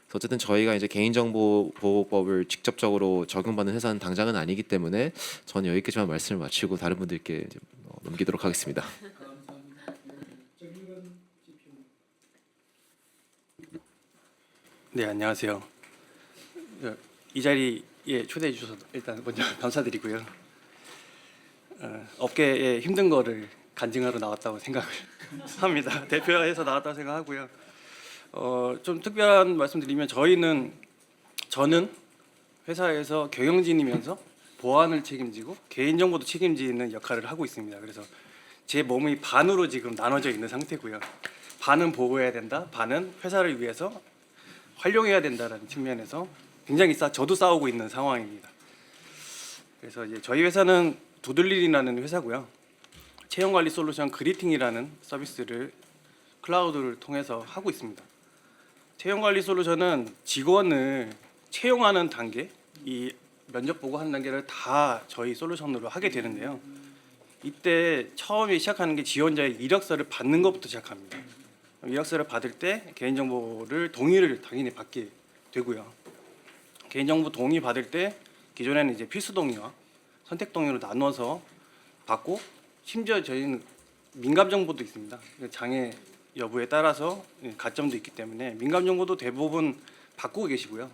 그래서 어쨌든 저희가 이제 개인정보보호법을 직접적으로 적용받는 회사는 당장은 아니기 때문에 저는 여기까지만 말씀을 마치고 다른 분들께 이제 넘기도록 하겠습니다.
네, 안녕하세요. 이 자리에 초대해 주셔서 일단 먼저 감사드리고요. 업계의 힘든 거를 간증하러 나왔다고 생각을 합니다. 대표해서 나왔다고 생각하고요. 좀 특별한 말씀드리면 저는 회사에서 경영진이면서 보안을 책임지고 개인정보도 책임지는 역할을 하고 있습니다. 그래서 제 몸이 반으로 지금 나눠져 있는 상태고요. 반은 보호해야 된다, 반은 회사를 위해서 활용해야 된다라는 측면에서 굉장히 저도 싸우고 있는 상황입니다. 그래서 이제 저희 회사는 두들릴이라는 회사고요. 채용관리 솔루션 그리팅이라는 서비스를 클라우드를 통해서 하고 있습니다. 채용관리 솔루션은 직원을 채용하는 단계, 이 면접 보고 하는 단계를 다 저희 솔루션으로 하게 되는데요. 이때 처음에 시작하는 게 지원자의 이력서를 받는 것부터 시작합니다. 이력서를 받을 때 개인정보를 동의를 당연히 받게 되고요. 개인정보 동의 받을 때 기존에는 이제 필수 동의와 선택 동의로 나눠서 받고 심지어 저희는 민감 정보도 있습니다. 장애 여부에 따라서 가점도 있기 때문에 민감 정보도 대부분 받고 계시고요.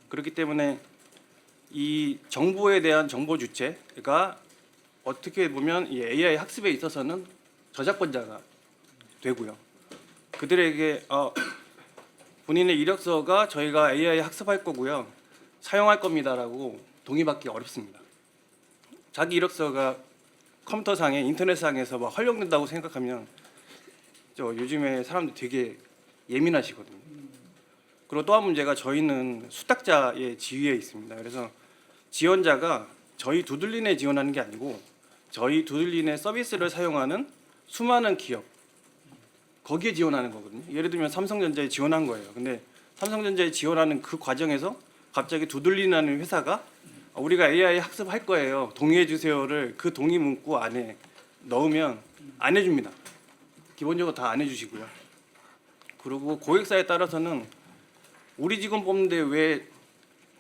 그렇기 때문에 이 정보에 대한 정보 주체가 어떻게 보면 이 AI 학습에 있어서는 저작권자가 되고요. 그들에게 본인의 이력서가 저희가 AI 학습할 거고요, 사용할 겁니다라고 동의받기 어렵습니다. 자기 이력서가 컴퓨터상에 인터넷상에서 막 활용된다고 생각하면 요즘에 사람들 되게 예민하시거든요. 그리고 또 한 문제가 저희는 수탁자의 지위에 있습니다. 그래서 지원자가 저희 두들린에 지원하는 게 아니고 저희 두들린의 서비스를 사용하는 수많은 기업 거기에 지원하는 거거든요. 예를 들면 삼성전자에 지원한 거예요. 근데 삼성전자에 지원하는 그 과정에서 갑자기 두들린이라는 회사가 우리가 AI 학습할 거예요, 동의해 주세요를 그 동의 문구 안에 넣으면 안 해줍니다. 기본적으로 다 안 해주시고요. 그리고 고객사에 따라서는 우리 직원 뽑는데 왜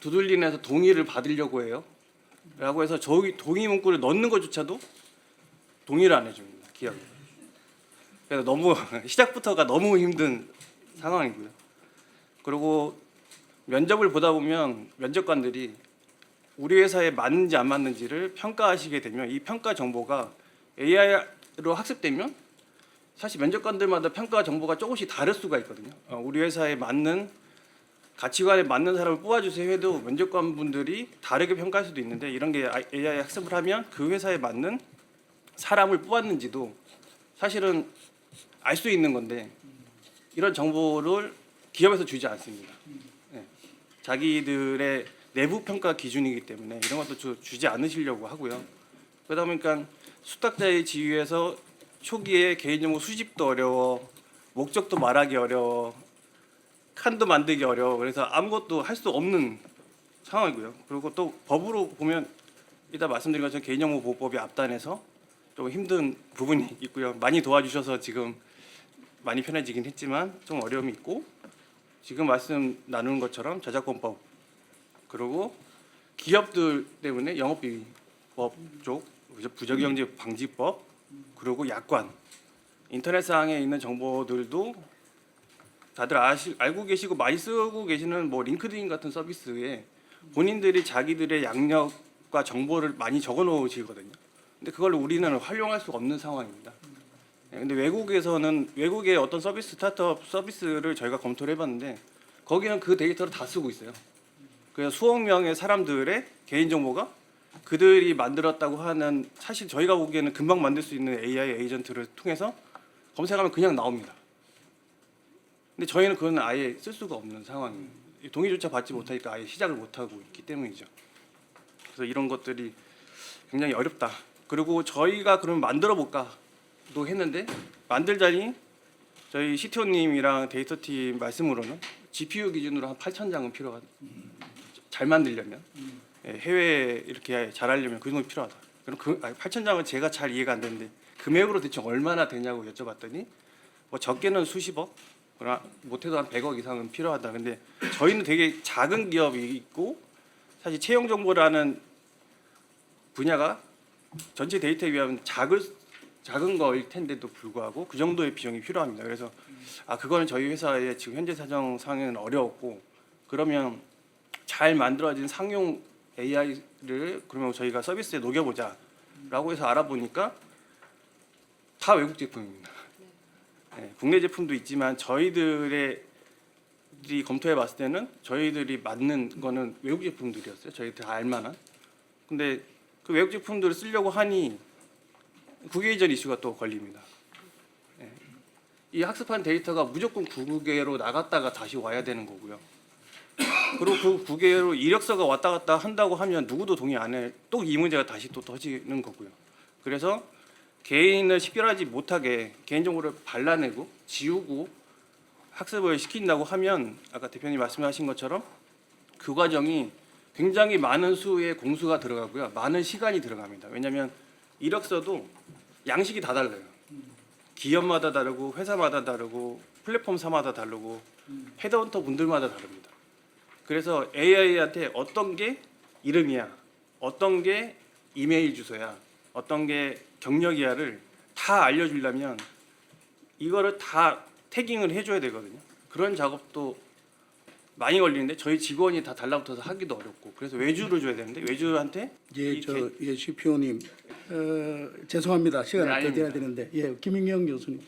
두들린에서 동의를 받으려고 해요? 라고 해서 저희 동의 문구를 넣는 것조차도 동의를 안 해줍니다, 기업이. 그래서 너무 시작부터가 너무 힘든 상황이고요. 그리고 면접을 보다 보면 면접관들이 우리 회사에 맞는지 안 맞는지를 평가하시게 되면 이 평가 정보가 AI로 학습되면 사실 면접관들마다 평가 정보가 조금씩 다를 수가 있거든요. 우리 회사에 맞는 가치관에 맞는 사람을 뽑아주세요 해도 면접관 분들이 다르게 평가할 수도 있는데 이런 게 AI 학습을 하면 그 회사에 맞는 사람을 뽑았는지도 사실은 알 수 있는 건데 이런 정보를 기업에서 주지 않습니다. 네. 자기들의 내부 평가 기준이기 때문에 이런 것도 주지 않으시려고 하고요. 그러다 보니까 수탁자의 지위에서 초기에 개인정보 수집도 어려워, 목적도 말하기 어려워, 칸도 만들기 어려워. 그래서 아무것도 할 수 없는 상황이고요. 그리고 또 법으로 보면 이따 말씀드린 것처럼 개인정보보호법이 앞단에서 좀 힘든 부분이 있고요. 많이 도와주셔서 지금 많이 편해지긴 했지만 좀 어려움이 있고, 지금 말씀 나누는 것처럼 저작권법, 그리고 기업들 때문에 영업비리법 쪽, 부정경제 방지법, 그리고 약관, 인터넷상에 있는 정보들도 다들 알고 계시고 많이 쓰고 계시는 뭐 링크드인 같은 서비스에 본인들이 자기들의 양력과 정보를 많이 적어 놓으시거든요. 근데 그걸 우리는 활용할 수가 없는 상황입니다. 근데 외국에서는 외국의 어떤 서비스, 스타트업 서비스를 저희가 검토를 해봤는데 거기는 그 데이터를 다 쓰고 있어요. 그래서 수억 명의 사람들의 개인정보가 그들이 만들었다고 하는, 사실 저희가 보기에는 금방 만들 수 있는 AI 에이전트를 통해서 검색하면 그냥 나옵니다. 근데 저희는 그건 아예 쓸 수가 없는 상황이에요. 동의조차 받지 못하니까 아예 시작을 못하고 있기 때문이죠. 그래서 이런 것들이 굉장히 어렵다. 그리고 저희가 그러면 만들어 볼까도 했는데, 만들자니 저희 CTO님이랑 데이터팀 말씀으로는 GPU 기준으로 한 8,000장은 필요하다. 잘 만들려면, 해외에 이렇게 잘하려면 그 정도 필요하다. 그럼 8,000장은 제가 잘 이해가 안 되는데 금액으로 대충 얼마나 되냐고 여쭤봤더니 뭐 적게는 수십억, 그러나 못해도 한 100억 이상은 필요하다. 근데 저희는 되게 작은 기업이 있고 사실 채용 정보라는 분야가 전체 데이터에 비하면 작은 거일 텐데도 불구하고 그 정도의 비용이 필요합니다. 그래서 그거는 저희 회사의 지금 현재 사정상에는 어려웠고, 그러면 잘 만들어진 상용 AI를 그러면 저희가 서비스에 녹여보자라고 해서 알아보니까 다 외국 제품입니다. 네, 국내 제품도 있지만 저희들이 검토해 봤을 때는 저희들이 맞는 거는 외국 제품들이었어요. 저희들 다 알만한. 근데 그 외국 제품들을 쓰려고 하니 국외이전 이슈가 또 걸립니다. 네. 이 학습한 데이터가 무조건 국외로 나갔다가 다시 와야 되는 거고요. 그리고 그 국외로 이력서가 왔다 갔다 한다고 하면 누구도 동의 안 해. 또 이 문제가 다시 또 터지는 거고요. 그래서 개인을 식별하지 못하게 개인정보를 발라내고 지우고 학습을 시킨다고 하면 아까 대표님 말씀하신 것처럼 그 과정이 굉장히 많은 수의 공수가 들어가고요. 많은 시간이 들어갑니다. 왜냐하면 이력서도 양식이 다 달라요. 기업마다 다르고 회사마다 다르고 플랫폼사마다 다르고 헤드헌터 분들마다 다릅니다. 그래서 AI한테 어떤 게 이름이야, 어떤 게 이메일 주소야, 어떤 게 경력이야를 다 알려주려면 이거를 다 태깅을 해줘야 되거든요. 그런 작업도 많이 걸리는데 저희 직원이 다 달라붙어서 하기도 어렵고, 그래서 외주를 줘야 되는데 외주한테
CPO님 죄송합니다. 시간을
네,
떼줘야 되는데 김인경 교수님.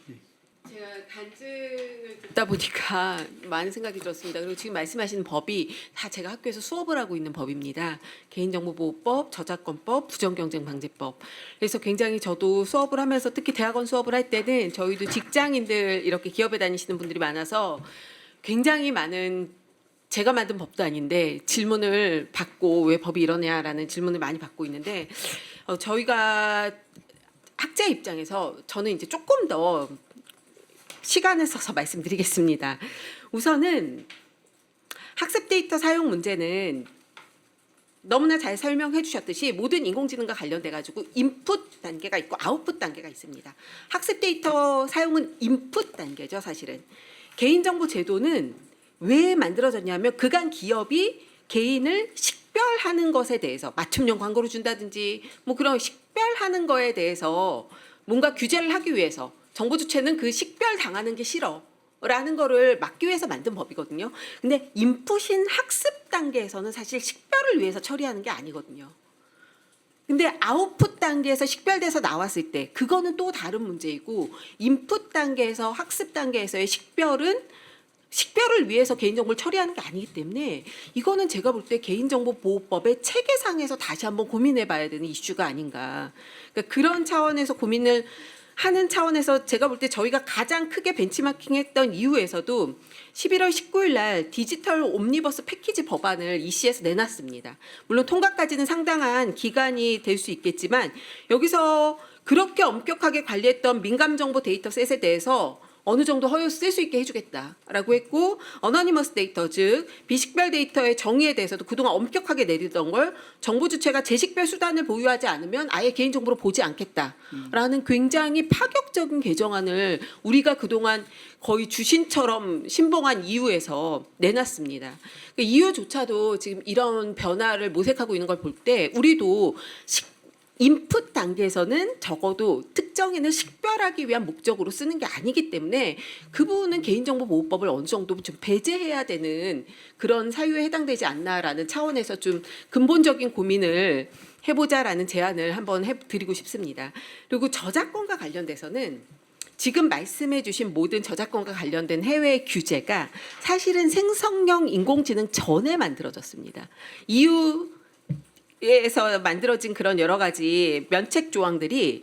제가 간증을 듣다 보니까 많은 생각이 들었습니다. 그리고 지금 말씀하신 법이 다 제가 학교에서 수업을 하고 있는 법입니다. 개인정보보호법, 저작권법, 부정경쟁방지법. 그래서 굉장히 저도 수업을 하면서 특히 대학원 수업을 할 때는 저희도 직장인들 이렇게 기업에 다니시는 분들이 많아서 굉장히 많은 제가 만든 법도 아닌데 질문을 받고 왜 법이 이러냐라는 질문을 많이 받고 있는데 저희가 학자 입장에서 저는 이제 조금 더 시간을 써서 말씀드리겠습니다. 우선은 학습 데이터 사용 문제는 너무나 잘 설명해 주셨듯이 모든 인공지능과 관련돼 가지고 인풋 단계가 있고 아웃풋 단계가 있습니다. 학습 데이터 사용은 인풋 단계죠, 사실은. 개인정보 제도는 왜 만들어졌냐면 그간 기업이 개인을 식별하는 것에 대해서 맞춤형 광고를 준다든지 뭐 그런 식별하는 거에 대해서 뭔가 규제를 하기 위해서 정보 주체는 그 식별 당하는 게 싫어라는 거를 막기 위해서 만든 법이거든요. 근데 인풋인 학습 단계에서는 사실 식별을 위해서 처리하는 게 아니거든요. 근데 아웃풋 단계에서 식별돼서 나왔을 때 그거는 또 다른 문제이고, 인풋 단계에서 학습 단계에서의 식별을 위해서 개인정보를 처리하는 게 아니기 때문에 이거는 제가 볼 때 개인정보보호법의 체계상에서 다시 한번 고민해 봐야 되는 이슈가 아닌가. 그러니까 그런 차원에서 고민을 하는 차원에서 제가 볼 때 저희가 가장 크게 벤치마킹했던 이유에서도 11월 19일 날 디지털 옴니버스 패키지 법안을 EC에서 내놨습니다. 물론 통과까지는 상당한 기간이 될 수 있겠지만 여기서 그렇게 엄격하게 관리했던 민감정보 데이터셋에 대해서 어느 정도 허용을 쓸 수 있게 해주겠다라고 했고, 어너니머스 데이터 즉 비식별 데이터의 정의에 대해서도 그동안 엄격하게 내리던 걸 정보 주체가 재식별 수단을 보유하지 않으면 아예 개인정보로 보지 않겠다라는 굉장히 파격적인 개정안을 우리가 그동안 거의 주신처럼 신봉한 이유에서 내놨습니다. 그 이유조차도 지금 이런 변화를 모색하고 있는 걸 볼 때 우리도 인풋 단계에서는 적어도 특정인을 식별하기 위한 목적으로 쓰는 게 아니기 때문에 그 부분은 개인정보보호법을 어느 정도 좀 배제해야 되는 그런 사유에 해당되지 않나라는 차원에서 좀 근본적인 고민을 해보자라는 제안을 한번 해드리고 싶습니다. 그리고 저작권과 관련돼서는 지금 말씀해주신 모든 저작권과 관련된 해외 규제가 사실은 생성형 인공지능 전에 만들어졌습니다. EU에서 만들어진 그런 여러 가지 면책 조항들이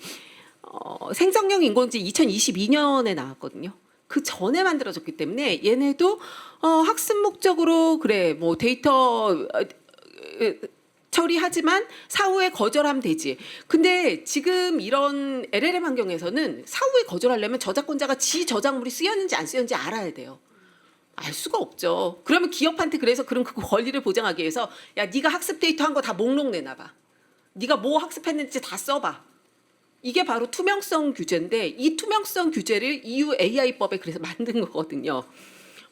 생성형 인공지능 2022년에 나왔거든요. 그 전에 만들어졌기 때문에 얘네도 학습 목적으로 그래 뭐 데이터 처리하지만 사후에 거절하면 되지. 근데 지금 이런 LLM 환경에서는 사후에 거절하려면 저작권자가 지 저작물이 쓰였는지 안 쓰였는지 알아야 돼요. 알 수가 없죠. 그러면 기업한테 그래서 그런 그 권리를 보장하기 위해서 야 네가 학습 데이터 한 거 다 목록 내놔봐. 네가 뭐 학습했는지 다 써봐. 이게 바로 투명성 규제인데 이 투명성 규제를 EU AI법에 그래서 만든 거거든요.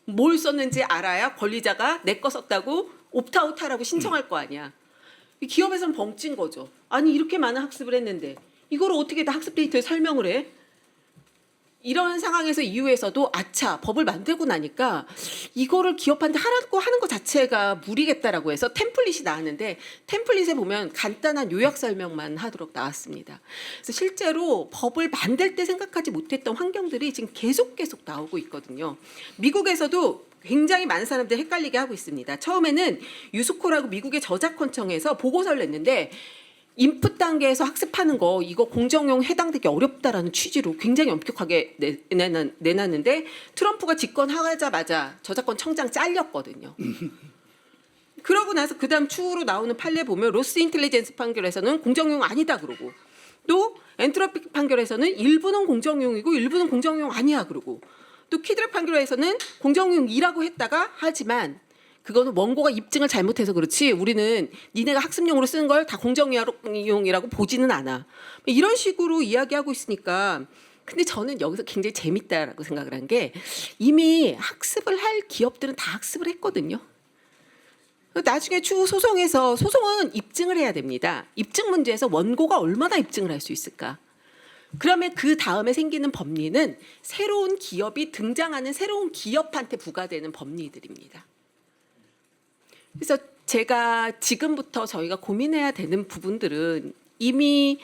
뭘 썼는지 알아야 권리자가 내 거 썼다고 옵트아웃하라고 신청할 거 아니야. 이 기업에서는 벙찐 거죠. 아니 이렇게 많은 학습을 했는데 이걸 어떻게 다 학습 데이터에 설명을 해? 이런 상황에서 EU에서도 아차 법을 만들고 나니까 이거를 기업한테 하라고 하는 것 자체가 무리겠다라고 해서 템플릿이 나왔는데 템플릿에 보면 간단한 요약 설명만 하도록 나왔습니다. 그래서 실제로 법을 만들 때 생각하지 못했던 환경들이 지금 계속 나오고 있거든요. 미국에서도 굉장히 많은 사람들이 헷갈리게 하고 있습니다. 처음에는 유스코라고 미국의 저작권청에서 보고서를 냈는데 인풋 단계에서 학습하는 거 이거 공정용 해당되기 어렵다라는 취지로 굉장히 엄격하게 내놨는데 트럼프가 집권하자마자 저작권 청장 잘렸거든요. 그러고 나서 그다음 추후로 나오는 판례 보면 로스 인텔리전스 판결에서는 공정용 아니다 그러고 또 엔트로픽 판결에서는 일부는 공정용이고 일부는 공정용 아니야 그러고 또 키드럴 판결에서는 공정용이라고 했다가 하지만 그거는 원고가 입증을 잘못해서 그렇지 우리는 니네가 학습용으로 쓰는 걸 다 공정용이라고 보지는 않아. 이런 식으로 이야기하고 있으니까 근데 저는 여기서 굉장히 재밌다라고 생각을 한 게 이미 학습을 할 기업들은 다 학습을 했거든요. 나중에 추후 소송에서 소송은 입증을 해야 됩니다. 입증 문제에서 원고가 얼마나 입증을 할 수 있을까? 그러면 그 다음에 생기는 법리는 새로운 기업이 등장하는 새로운 기업한테 부과되는 법리들입니다. 그래서 제가 지금부터 저희가 고민해야 되는 부분들은 이미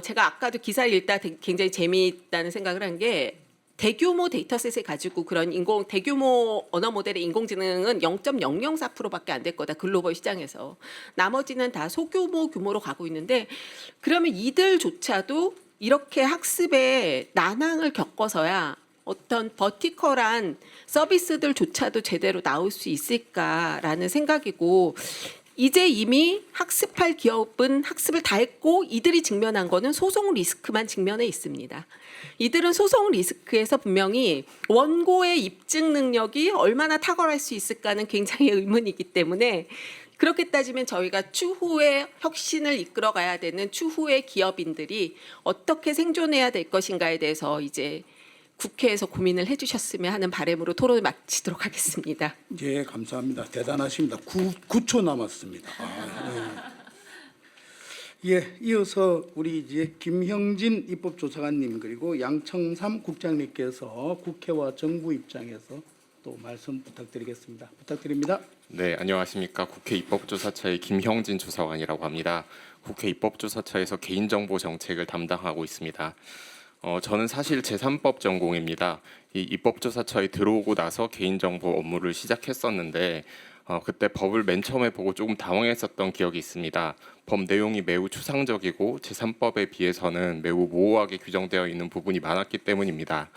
제가 아까도 기사를 읽다 굉장히 재미있다는 생각을 한 게 대규모 데이터셋을 가지고 그런 대규모 언어 모델의 인공지능은 0.004%밖에 안 될 거다 글로벌 시장에서 나머지는 다 소규모 규모로 가고 있는데 그러면 이들조차도 이렇게 학습에 난항을 겪어서야 어떤 버티컬한 서비스들조차도 제대로 나올 수 있을까라는 생각이고 이제 이미 학습할 기업은 학습을 다 했고 이들이 직면한 거는 소송 리스크만 직면해 있습니다. 이들은 소송 리스크에서 분명히 원고의 입증 능력이 얼마나 탁월할 수 있을까는 굉장히 의문이기 때문에 그렇게 따지면 저희가 추후에 혁신을 이끌어가야 되는 추후의 기업인들이 어떻게 생존해야 될 것인가에 대해서 이제 국회에서 고민을 해주셨으면 하는 바람으로 토론을 마치도록 하겠습니다.
예, 감사합니다. 대단하십니다. 9초 남았습니다. 예, 이어서 우리 이제 김형진 입법조사관님 그리고 양청삼 국장님께서 국회와 정부 입장에서 또 말씀 부탁드리겠습니다. 부탁드립니다.
네, 안녕하십니까. 국회 입법조사처의 김형진 조사관이라고 합니다. 국회 입법조사처에서 개인정보 정책을 담당하고 있습니다. 저는 사실 제3법 전공입니다. 이 입법조사처에 들어오고 나서 개인정보 업무를 시작했었는데 그때 법을 맨 처음에 보고 조금 당황했었던 기억이 있습니다. 법 내용이 매우 추상적이고 제3법에 비해서는 매우 모호하게 규정되어 있는 부분이 많았기 때문입니다.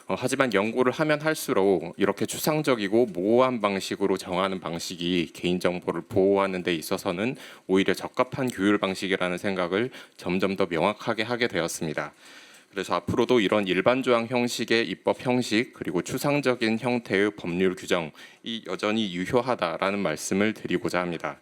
하지만 연구를 하면 할수록 이렇게 추상적이고 모호한 방식으로 정하는 방식이 개인정보를 보호하는 데 있어서는 오히려 적합한 규율 방식이라는 생각을 점점 더 명확하게 하게 되었습니다. 그래서 앞으로도 이런 일반 조항 형식의 입법 형식 그리고 추상적인 형태의 법률 규정이 여전히 유효하다라는 말씀을 드리고자 합니다.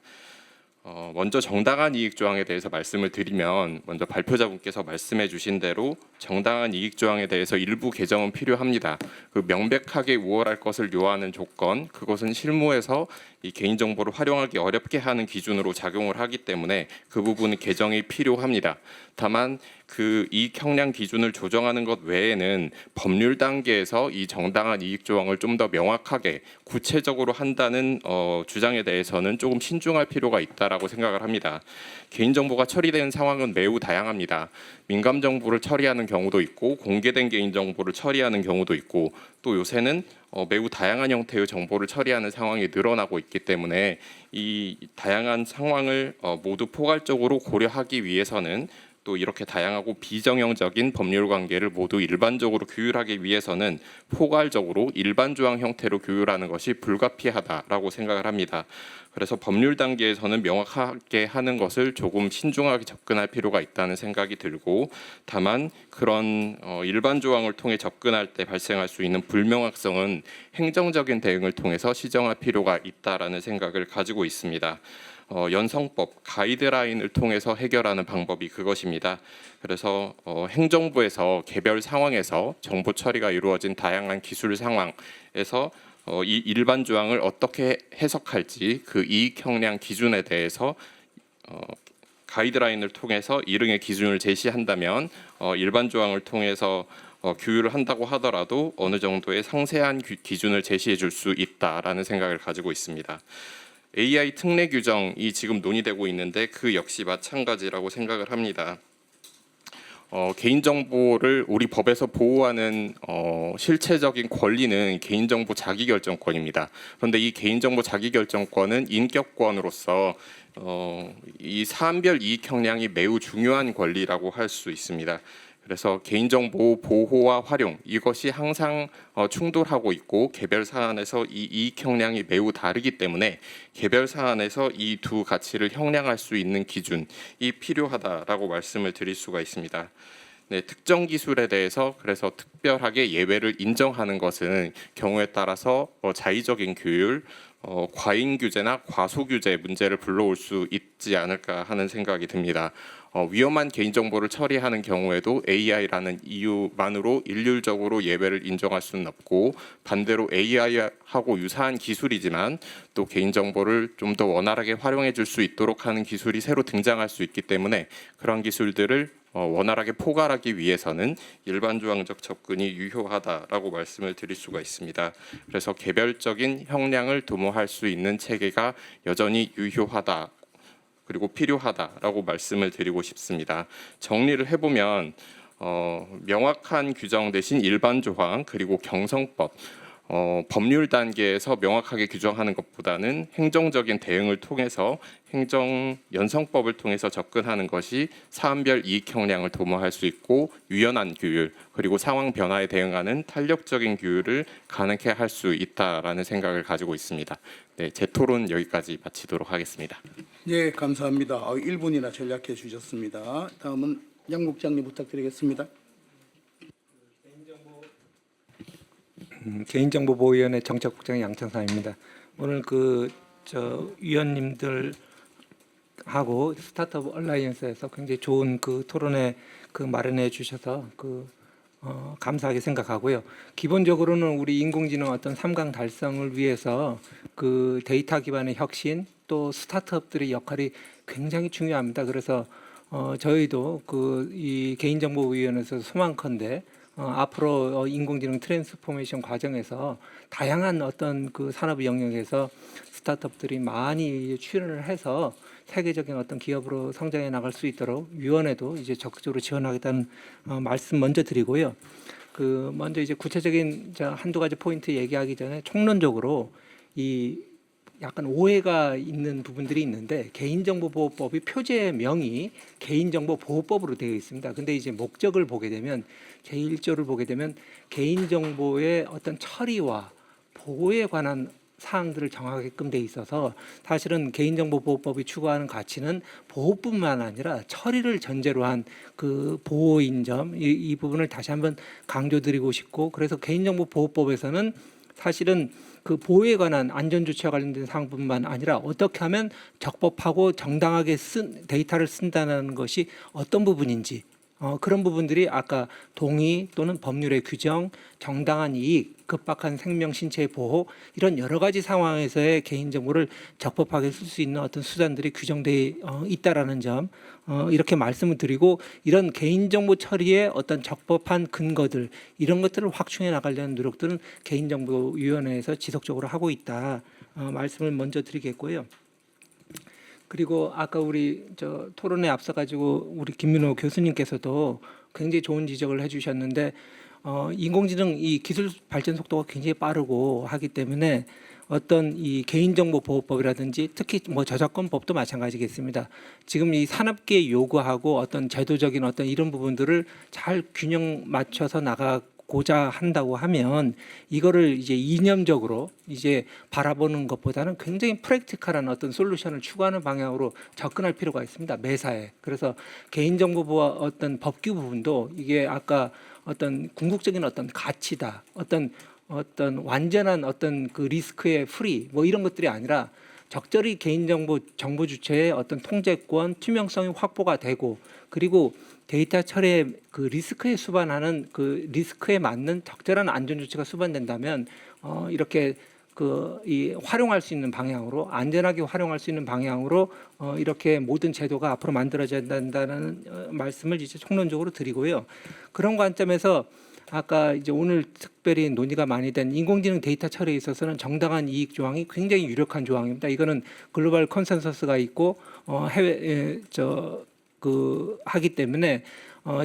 먼저 정당한 이익 조항에 대해서 말씀을 드리면 먼저 발표자분께서 말씀해 주신 대로 정당한 이익 조항에 대해서 일부 개정은 필요합니다. 그 명백하게 우월할 것을 요하는 조건, 그것은 실무에서 이 개인정보를 활용하기 어렵게 하는 기준으로 작용을 하기 때문에 그 부분은 개정이 필요합니다. 다만 그 이익 형량 기준을 조정하는 것 외에는 법률 단계에서 이 정당한 이익 조항을 좀 더 명확하게 구체적으로 한다는 주장에 대해서는 조금 신중할 필요가 있다라고 생각을 합니다. 개인정보가 처리되는 상황은 매우 다양합니다. 민감 정보를 처리하는 경우도 있고 공개된 개인정보를 처리하는 경우도 있고 또 요새는 매우 다양한 형태의 정보를 처리하는 상황이 늘어나고 있기 때문에 이 다양한 상황을 모두 포괄적으로 고려하기 위해서는 또 이렇게 다양하고 비정형적인 법률 관계를 모두 일반적으로 규율하기 위해서는 포괄적으로 일반 조항 형태로 규율하는 것이 불가피하다라고 생각을 합니다. 그래서 법률 단계에서는 명확하게 하는 것을 조금 신중하게 접근할 필요가 있다는 생각이 들고, 다만 그런 일반 조항을 통해 접근할 때 발생할 수 있는 불명확성은 행정적인 대응을 통해서 시정할 필요가 있다라는 생각을 가지고 있습니다. 연성법 가이드라인을 통해서 해결하는 방법이 그것입니다. 그래서 행정부에서 개별 상황에서 정보 처리가 이루어진 다양한 기술 상황에서 이 일반 조항을 어떻게 해석할지 그 이익 형량 기준에 대해서 가이드라인을 통해서 이릉의 기준을 제시한다면 일반 조항을 통해서 규율을 한다고 하더라도 어느 정도의 상세한 기준을 제시해 줄 수 있다라는 생각을 가지고 있습니다. AI 특례 규정이 지금 논의되고 있는데 그 역시 마찬가지라고 생각을 합니다. 개인정보를 우리 법에서 보호하는 실체적인 권리는 개인정보 자기결정권입니다. 그런데 이 개인정보 자기결정권은 인격권으로서 이 사안별 이익 형량이 매우 중요한 권리라고 할 수 있습니다. 그래서 개인정보 보호와 활용 이것이 항상 충돌하고 있고 개별 사안에서 이 이익 형량이 매우 다르기 때문에 개별 사안에서 이 두 가치를 형량할 수 있는 기준이 필요하다라고 말씀을 드릴 수가 있습니다. 네, 특정 기술에 대해서 그래서 특별하게 예외를 인정하는 것은 경우에 따라서 자의적인 규율, 과잉 규제나 과소 규제 문제를 불러올 수 있지 않을까 하는 생각이 듭니다. 위험한 개인정보를 처리하는 경우에도 AI라는 이유만으로 일률적으로 예외를 인정할 수는 없고, 반대로 AI하고 유사한 기술이지만 또 개인정보를 좀 더 원활하게 활용해 줄 수 있도록 하는 기술이 새로 등장할 수 있기 때문에 그런 기술들을 원활하게 포괄하기 위해서는 일반 조항적 접근이 유효하다라고 말씀을 드릴 수가 있습니다. 그래서 개별적인 형량을 도모할 수 있는 체계가 여전히 유효하다 그리고 필요하다라고 말씀을 드리고 싶습니다. 정리를 해보면 명확한 규정 대신 일반 조항 그리고 경성법 법률 단계에서 명확하게 규정하는 것보다는 행정적인 대응을 통해서 행정 연성법을 통해서 접근하는 것이 사안별 이익 형량을 도모할 수 있고 유연한 규율 그리고 상황 변화에 대응하는 탄력적인 규율을 가능케 할 수 있다라는 생각을 가지고 있습니다. 네, 제 토론 여기까지 마치도록 하겠습니다.
예, 감사합니다. 1분이나 전략해 주셨습니다. 다음은 양 국장님 부탁드리겠습니다.
개인정보보호위원회 정책국장 양청삼입니다. 오늘 위원님들하고 스타트업 얼라이언스에서 굉장히 좋은 토론회 마련해 주셔서 감사하게 생각하고요. 기본적으로는 우리 인공지능 어떤 3강 달성을 위해서 데이터 기반의 혁신 또 스타트업들의 역할이 굉장히 중요합니다. 그래서 저희도 이 개인정보위원회에서 소망컨대 앞으로 인공지능 트랜스포메이션 과정에서 다양한 어떤 산업 영역에서 스타트업들이 많이 출연을 해서 세계적인 어떤 기업으로 성장해 나갈 수 있도록 위원회도 이제 적극적으로 지원하겠다는 말씀 먼저 드리고요. 먼저 이제 구체적인 한두 가지 포인트 얘기하기 전에 총론적으로 약간 오해가 있는 부분들이 있는데 개인정보보호법이 표제명이 개인정보보호법으로 되어 있습니다. 근데 이제 목적을 보게 되면 제1조를 보게 되면 개인정보의 어떤 처리와 보호에 관한 사항들을 정하게끔 돼 있어서 사실은 개인정보보호법이 추구하는 가치는 보호뿐만 아니라 처리를 전제로 한 보호인 점, 이 부분을 다시 한번 강조드리고 싶고, 그래서 개인정보보호법에서는 사실은 보호에 관한 안전조치와 관련된 사항뿐만 아니라 어떻게 하면 적법하고 정당하게 데이터를 쓴다는 것이 어떤 부분인지 그런 부분들이 아까 동의 또는 법률의 규정, 정당한 이익, 급박한 생명 신체의 보호 이런 여러 가지 상황에서의 개인정보를 적법하게 쓸 수 있는 어떤 수단들이 규정되어 있다라는 점 이렇게 말씀을 드리고 이런 개인정보 처리의 어떤 적법한 근거들 이런 것들을 확충해 나가려는 노력들은 개인정보위원회에서 지속적으로 하고 있다 말씀을 먼저 드리겠고요. 그리고 아까 우리 토론에 앞서 가지고 우리 김민호 교수님께서도 굉장히 좋은 지적을 해주셨는데 인공지능 이 기술 발전 속도가 굉장히 빠르고 하기 때문에 어떤 이 개인정보보호법이라든지 특히 뭐 저작권법도 마찬가지겠습니다. 지금 이 산업계에 요구하고 어떤 제도적인 어떤 이런 부분들을 잘 균형 맞춰서 나가고자 한다고 하면 이거를 이제 이념적으로 이제 바라보는 것보다는 굉장히 프랙티컬한 어떤 솔루션을 추구하는 방향으로 접근할 필요가 있습니다. 매사에. 그래서 개인정보보호 어떤 법규 부분도 이게 아까 어떤 궁극적인 어떤 가치다. 어떤 완전한 어떤 그 리스크의 프리 뭐 이런 것들이 아니라 적절히 개인정보 정보 주체의 어떤 통제권, 투명성이 확보가 되고 그리고 데이터 처리의 그 리스크에 수반하는 그 리스크에 맞는 적절한 안전 조치가 수반된다면 이렇게 이 활용할 수 있는 방향으로 안전하게 활용할 수 있는 방향으로 이렇게 모든 제도가 앞으로 만들어져야 된다는 말씀을 이제 총론적으로 드리고요. 그런 관점에서 아까 이제 오늘 특별히 논의가 많이 된 인공지능 데이터 처리에 있어서는 정당한 이익 조항이 굉장히 유력한 조항입니다. 이거는 글로벌 컨센서스가 있고 해외 하기 때문에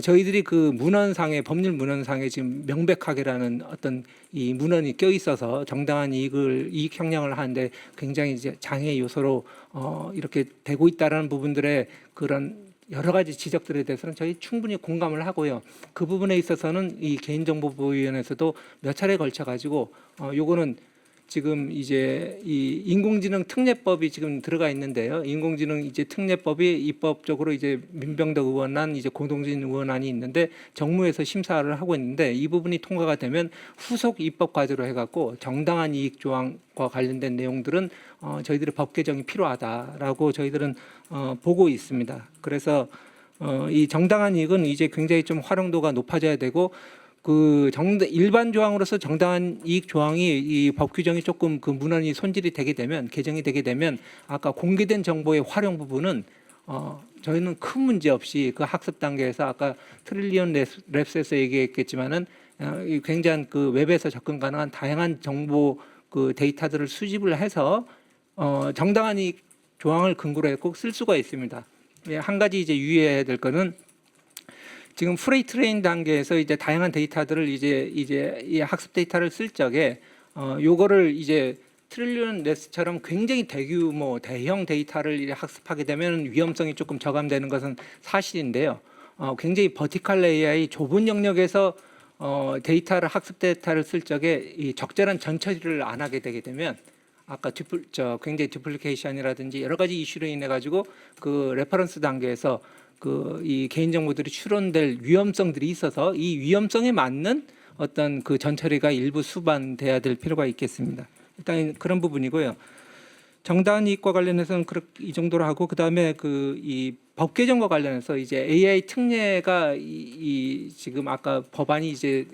저희들이 그 문헌상의 법률 문헌상에 지금 명백하게라는 어떤 이 문헌이 껴 있어서 정당한 이익 형량을 하는데 굉장히 이제 장애 요소로 이렇게 되고 있다라는 부분들의 그런 여러 가지 지적들에 대해서는 저희 충분히 공감을 하고요. 그 부분에 있어서는 이 개인정보보호위원회에서도 몇 차례 걸쳐 가지고 요거는 지금 이제 이 인공지능 특례법이 지금 들어가 있는데요. 인공지능 이제 특례법이 입법적으로 이제 민병덕 의원안 이제 공동진 의원안이 있는데 정무에서 심사를 하고 있는데 이 부분이 통과가 되면 후속 입법 과제로 해갖고 정당한 이익 조항과 관련된 내용들은 저희들의 법 개정이 필요하다라고 저희들은 보고 있습니다. 그래서 이 정당한 이익은 이제 굉장히 좀 활용도가 높아져야 되고 일반 조항으로서 정당한 이익 조항이 이 법 규정이 조금 그 문헌이 손질이 되게 되면 개정이 되게 되면 아까 공개된 정보의 활용 부분은 저희는 큰 문제 없이 그 학습 단계에서 아까 트릴리언 랩스에서 얘기했겠지만은 굉장한 그 웹에서 접근 가능한 다양한 정보 그 데이터들을 수집을 해서 정당한 이익 조항을 근거로 해서 꼭 쓸 수가 있습니다. 한 가지 이제 유의해야 될 거는 지금 프레이 트레인 단계에서 이제 다양한 데이터들을 이제 이 학습 데이터를 쓸 적에 요거를 이제 트릴리언 랩스처럼 굉장히 대규모 대형 데이터를 학습하게 되면 위험성이 조금 저감되는 것은 사실인데요. 굉장히 버티컬 AI 좁은 영역에서 데이터를 학습 데이터를 쓸 적에 이 적절한 전처리를 안 하게 되게 되면 아까 굉장히 디플리케이션이라든지 여러 가지 이슈로 인해 가지고 그 레퍼런스 단계에서 이 개인정보들이 추론될 위험성들이 있어서 이 위험성에 맞는 어떤 그 전처리가 일부 수반돼야 될 필요가 있겠습니다. 일단 그런 부분이고요. 정당한 이익과 관련해서는 이 정도로 하고 그다음에 이 법 개정과 관련해서 이제 AI 특례가 지금 아까 법안이 이제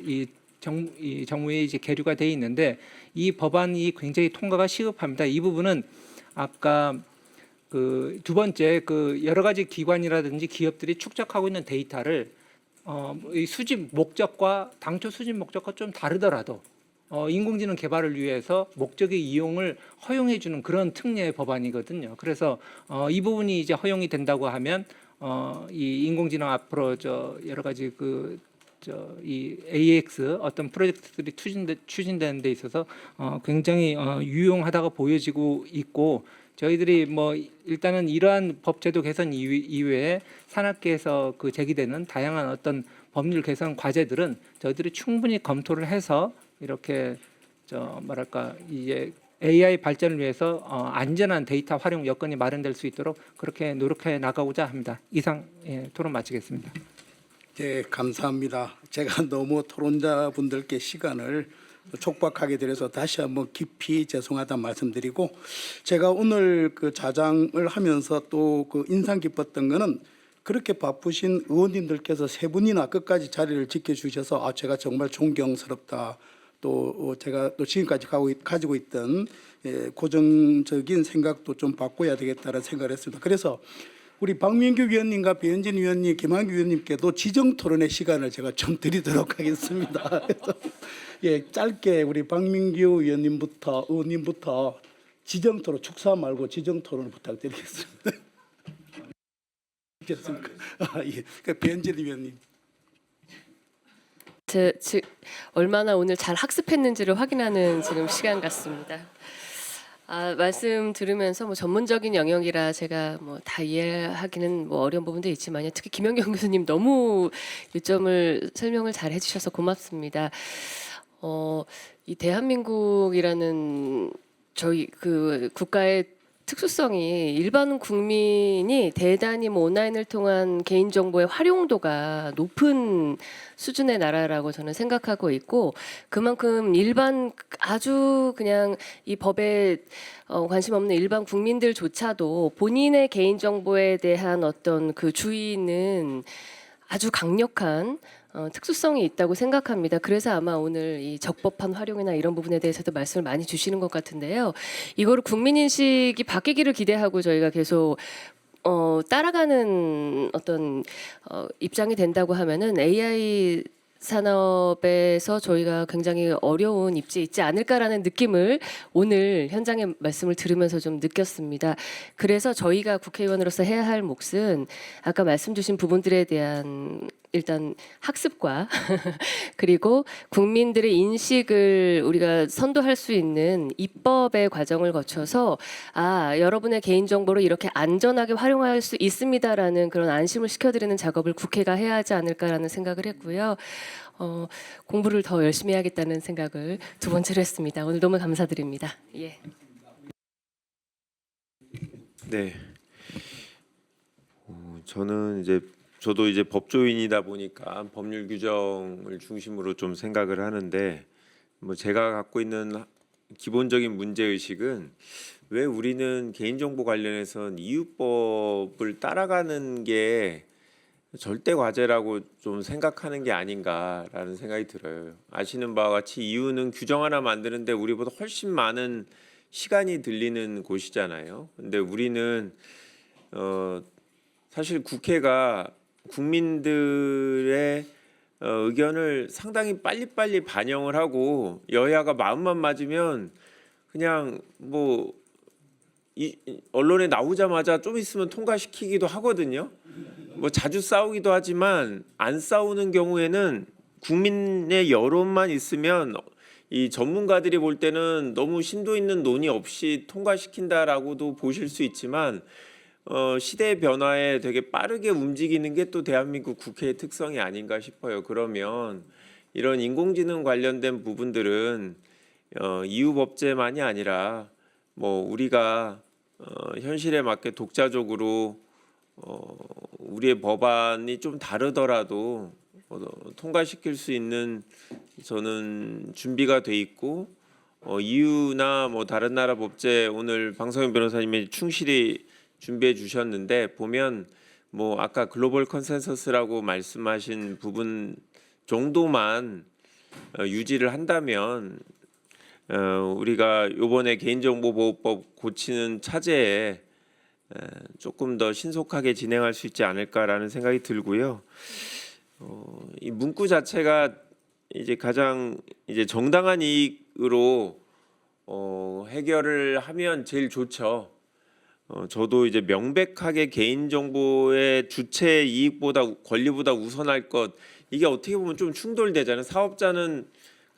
정무에 이제 계류가 돼 있는데 이 법안이 굉장히 통과가 시급합니다. 이 부분은 아까 두 번째 여러 가지 기관이라든지 기업들이 축적하고 있는 데이터를 이 수집 목적과 당초 수집 목적과 좀 다르더라도 인공지능 개발을 위해서 목적의 이용을 허용해 주는 그런 특례 법안이거든요. 그래서 이 부분이 이제 허용이 된다고 하면 이 인공지능 앞으로 여러 가지 이 AX 어떤 프로젝트들이 추진되는 데 있어서 굉장히 유용하다고 보여지고 있고 저희들이 뭐 일단은 이러한 법제도 개선 이외에 산업계에서 제기되는 다양한 어떤 법률 개선 과제들은 저희들이 충분히 검토를 해서 이렇게 이제 AI 발전을 위해서 안전한 데이터 활용 여건이 마련될 수 있도록 그렇게 노력해 나가고자 합니다. 이상 토론 마치겠습니다.
네, 감사합니다. 제가 너무 토론자분들께 시간을 촉박하게 드려서 다시 한번 깊이 죄송하다는 말씀드리고 제가 오늘 자장을 하면서 또 인상 깊었던 거는 그렇게 바쁘신 의원님들께서 세 분이나 끝까지 자리를 지켜주셔서 제가 정말 존경스럽다. 또 제가 또 지금까지 가지고 있던 고정적인 생각도 좀 바꿔야 되겠다는 생각을 했습니다. 그래서 우리 박민규 위원님과 배현진 위원님, 김한규 위원님께도 지정 토론의 시간을 제가 좀 드리도록 하겠습니다. 그래서 짧게 우리 박민규 의원님부터 지정 토론, 축사 말고 지정 토론을 부탁드리겠습니다. 됐습니까? 배현진 위원님.
얼마나 오늘 잘 학습했는지를 확인하는 지금 시간 같습니다. 말씀 들으면서 뭐 전문적인 영역이라 제가 뭐 다 이해하기는 뭐 어려운 부분도 있지만요. 특히 김연경 교수님 너무 요점을 설명을 잘 해주셔서 고맙습니다. 이 대한민국이라는 저희 그 국가의 특수성이 일반 국민이 대단히 뭐 온라인을 통한 개인정보의 활용도가 높은 수준의 나라라고 저는 생각하고 있고, 그만큼 일반 아주 그냥 이 법에 관심 없는 일반 국민들조차도 본인의 개인정보에 대한 어떤 그 주의는 아주 강력한 특수성이 있다고 생각합니다. 그래서 아마 오늘 이 적법한 활용이나 이런 부분에 대해서도 말씀을 많이 주시는 것 같은데요. 이거를 국민인식이 바뀌기를 기대하고 저희가 계속 따라가는 어떤 입장이 된다고 하면은 AI 산업에서 저희가 굉장히 어려운 입지에 있지 않을까라는 느낌을 오늘 현장의 말씀을 들으면서 좀 느꼈습니다. 그래서 저희가 국회의원으로서 해야 할 몫은 아까 말씀 주신 부분들에 대한 일단 학습과 그리고 국민들의 인식을 우리가 선도할 수 있는 입법의 과정을 거쳐서 여러분의 개인정보를 이렇게 안전하게 활용할 수 있습니다라는 그런 안심을 시켜드리는 작업을 국회가 해야 하지 않을까라는 생각을 했고요. 공부를 더 열심히 해야겠다는 생각을 두 번째로 했습니다. 오늘 너무 감사드립니다. 예.
네. 저도 이제 법조인이다 보니까 법률 규정을 중심으로 좀 생각을 하는데, 뭐 제가 갖고 있는 기본적인 문제 의식은 왜 우리는 개인정보 관련해서는 이웃법을 따라가는 게 절대 과제라고 좀 생각하는 게 아닌가라는 생각이 들어요. 아시는 바와 같이 EU는 규정 하나 만드는데 우리보다 훨씬 많은 시간이 들리는 곳이잖아요. 근데 우리는 사실 국회가 국민들의 의견을 상당히 빨리빨리 반영을 하고, 여야가 마음만 맞으면 그냥 뭐 언론에 나오자마자 좀 있으면 통과시키기도 하거든요. 뭐 자주 싸우기도 하지만 안 싸우는 경우에는 국민의 여론만 있으면 이 전문가들이 볼 때는 너무 심도 있는 논의 없이 통과시킨다라고도 보실 수 있지만, 시대의 변화에 되게 빠르게 움직이는 게 또 대한민국 국회의 특성이 아닌가 싶어요. 그러면 이런 인공지능 관련된 부분들은 EU 법제만이 아니라 뭐 우리가 현실에 맞게 독자적으로 우리의 법안이 좀 다르더라도 통과시킬 수 있는 저는 준비가 돼 있고, EU나 뭐 다른 나라 법제 오늘 방성현 변호사님이 충실히 준비해 주셨는데, 보면 뭐 아까 글로벌 컨센서스라고 말씀하신 부분 정도만 유지를 한다면 우리가 이번에 개인정보보호법 고치는 차제에 조금 더 신속하게 진행할 수 있지 않을까라는 생각이 들고요. 이 문구 자체가 이제 가장 이제 정당한 이익으로 해결을 하면 제일 좋죠. 저도 이제 명백하게 개인정보의 주체 이익보다 권리보다 우선할 것, 이게 어떻게 보면 좀 충돌되잖아요. 사업자는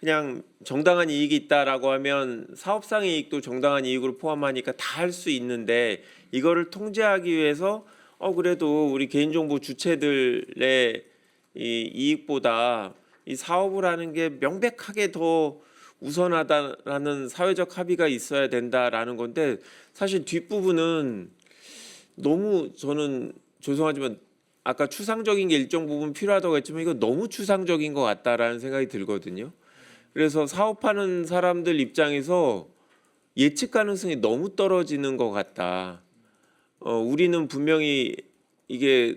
그냥 정당한 이익이 있다라고 하면 사업상의 이익도 정당한 이익으로 포함하니까 다 할 수 있는데, 이거를 통제하기 위해서 그래도 우리 개인정보 주체들의 이 이익보다 이 사업을 하는 게 명백하게 더 우선하다라는 사회적 합의가 있어야 된다라는 건데, 사실 뒷부분은 너무, 저는 죄송하지만 아까 추상적인 게 일정 부분 필요하다고 했지만 이거 너무 추상적인 것 같다라는 생각이 들거든요. 그래서 사업하는 사람들 입장에서 예측 가능성이 너무 떨어지는 것 같다. 우리는 분명히 이게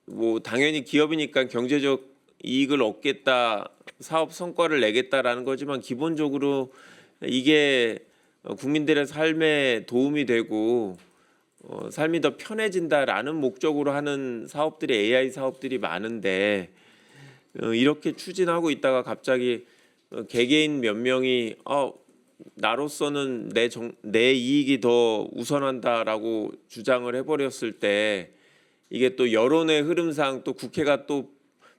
뭐 당연히 기업이니까 경제적 이익을 얻겠다, 사업 성과를 내겠다라는 거지만 기본적으로 이게 국민들의 삶에 도움이 되고 삶이 더 편해진다라는 목적으로 하는 사업들이 AI 사업들이 많은데 이렇게 추진하고 있다가 갑자기 개개인 몇 명이 나로서는 내 이익이 더 우선한다라고 주장을 해버렸을 때 이게 또 여론의 흐름상 또 국회가 또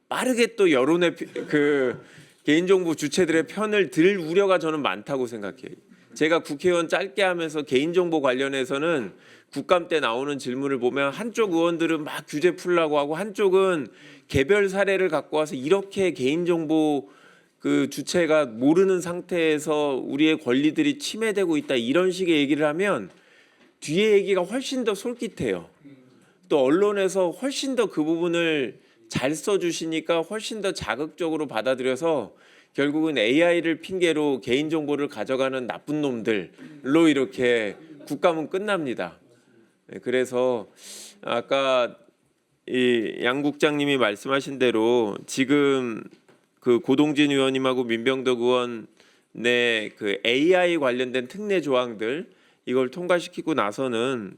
빠르게 또 여론의 그 개인정보 주체들의 편을 들 우려가 저는 많다고 생각해요. 제가 국회의원 짧게 하면서 개인정보 관련해서는 국감 때 나오는 질문을 보면 한쪽 의원들은 막 규제 풀라고 하고 한쪽은 개별 사례를 갖고 와서 이렇게 개인정보 그 주체가 모르는 상태에서 우리의 권리들이 침해되고 있다 이런 식의 얘기를 하면 뒤에 얘기가 훨씬 더 솔깃해요. 또 언론에서 훨씬 더 그 부분을 잘 써주시니까 훨씬 더 자극적으로 받아들여서 결국은 AI를 핑계로 개인정보를 가져가는 나쁜 놈들로 이렇게 국감은 끝납니다. 그래서 아까 이 양 국장님이 말씀하신 대로 지금 그 고동진 의원님하고 민병덕 의원의 그 AI 관련된 특례 조항들 이걸 통과시키고 나서는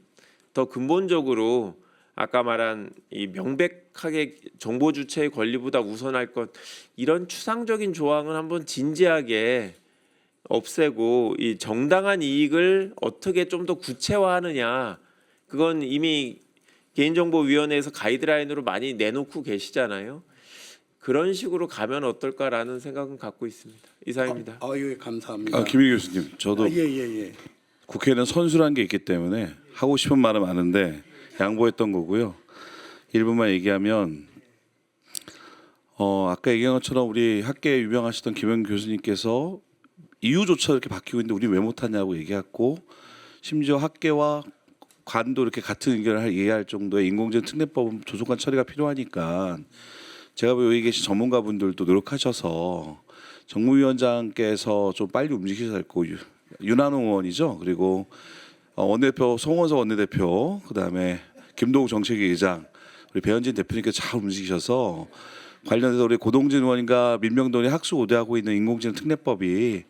더 근본적으로 아까 말한 이 명백하게 정보 주체의 권리보다 우선할 것 이런 추상적인 조항은 한번 진지하게 없애고 이 정당한 이익을 어떻게 좀 더 구체화하느냐 그건 이미 개인정보위원회에서 가이드라인으로 많이 내놓고 계시잖아요. 그런 식으로 가면 어떨까라는 생각은 갖고 있습니다. 이상입니다.
예, 감사합니다.
김일기 교수님, 저도
예.
국회는 선수라는 게 있기 때문에 하고 싶은 말은 많은데 양보했던 거고요. 일부만 얘기하면 아까 얘기한 것처럼 우리 학계에 유명하시던 김영 교수님께서 이유조차 이렇게 바뀌고 있는데 우리 왜 못하냐고 얘기했고 심지어 학계와 관도 이렇게 같은 의견을 얘기할 정도의 인공지능 특례법은 조속한 처리가 필요하니까 제가 보기에 여기 계신 전문가분들도 노력하셔서 정무위원장께서 좀 빨리 움직이셔야 할 거고 윤한홍 의원이죠. 그리고 원내대표 송원석 원내대표 그다음에 김동욱 정책위 의장 우리 배현진 대표님께서 잘 움직이셔서 관련해서 우리 고동진 의원과 민병덕이 학수고대하고 있는 인공지능 특례법이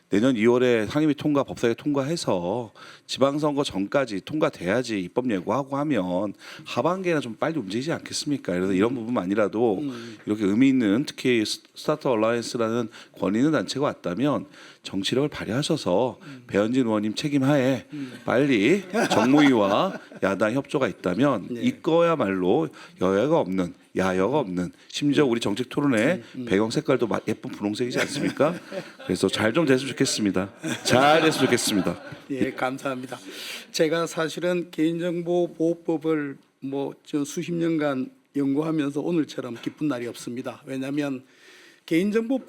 내년 2월에 상임위 통과 법사위 통과해서 지방선거 전까지 통과돼야지 입법 예고하고 하면 하반기에는 좀 빨리 움직이지 않겠습니까? 그래서 이런 부분만이라도 이렇게 의미 있는 특히 스타트업 얼라이언스라는 권위 있는 단체가 왔다면 정치력을 발휘하셔서 배현진 의원님 책임하에 빨리 정무위와 야당 협조가 있다면 이거야말로 여야가 없는 야여가 없는 심지어 우리 정책 토론회 배경 색깔도 예쁜 분홍색이지 않습니까? 그래서 잘 좀 됐으면 좋겠습니다. 잘 됐으면 좋겠습니다.
예, 감사합니다. 제가 사실은 개인정보보호법을 저 수십 년간 연구하면서 오늘처럼 기쁜 날이 없습니다. 왜냐하면 개인정보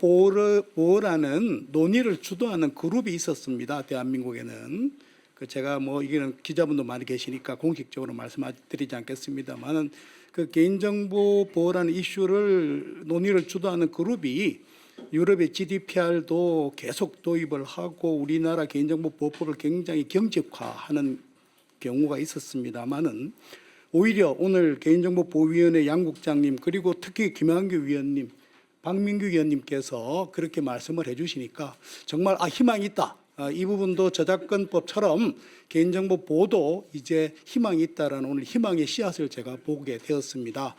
보호라는 논의를 주도하는 그룹이 있었습니다. 대한민국에는. 제가 이게는 기자분도 많이 계시니까 공식적으로 말씀드리지 않겠습니다만은 그 개인정보 보호라는 이슈를 논의를 주도하는 그룹이 유럽의 GDPR도 계속 도입을 하고 우리나라 개인정보 보호법을 굉장히 경직화하는 경우가 있었습니다만은 오히려 오늘 개인정보보호위원회 양 국장님 그리고 특히 김한규 위원님, 박민규 위원님께서 그렇게 말씀을 해주시니까 정말 희망이 있다. 이 부분도 저작권법처럼 개인정보 보호도 이제 희망이 있다라는 오늘 희망의 씨앗을 제가 보게 되었습니다.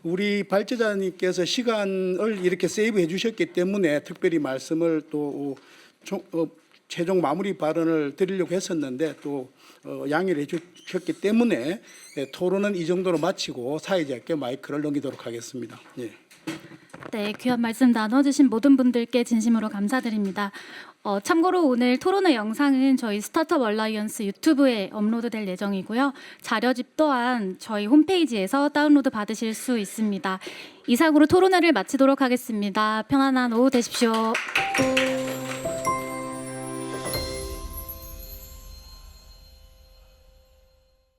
우리 발제자님께서 시간을 이렇게 세이브해 주셨기 때문에 특별히 말씀을 또 최종 마무리 발언을 드리려고 했었는데 또 양해를 해주셨기 때문에 토론은 이 정도로 마치고 사회자께 마이크를 넘기도록 하겠습니다. 예.
네, 귀한 말씀 나눠주신 모든 분들께 진심으로 감사드립니다. 참고로 오늘 토론회 영상은 저희 스타트업 얼라이언스 유튜브에 업로드될 예정이고요. 자료집 또한 저희 홈페이지에서 다운로드 받으실 수 있습니다. 이상으로 토론회를 마치도록 하겠습니다. 편안한 오후 되십시오.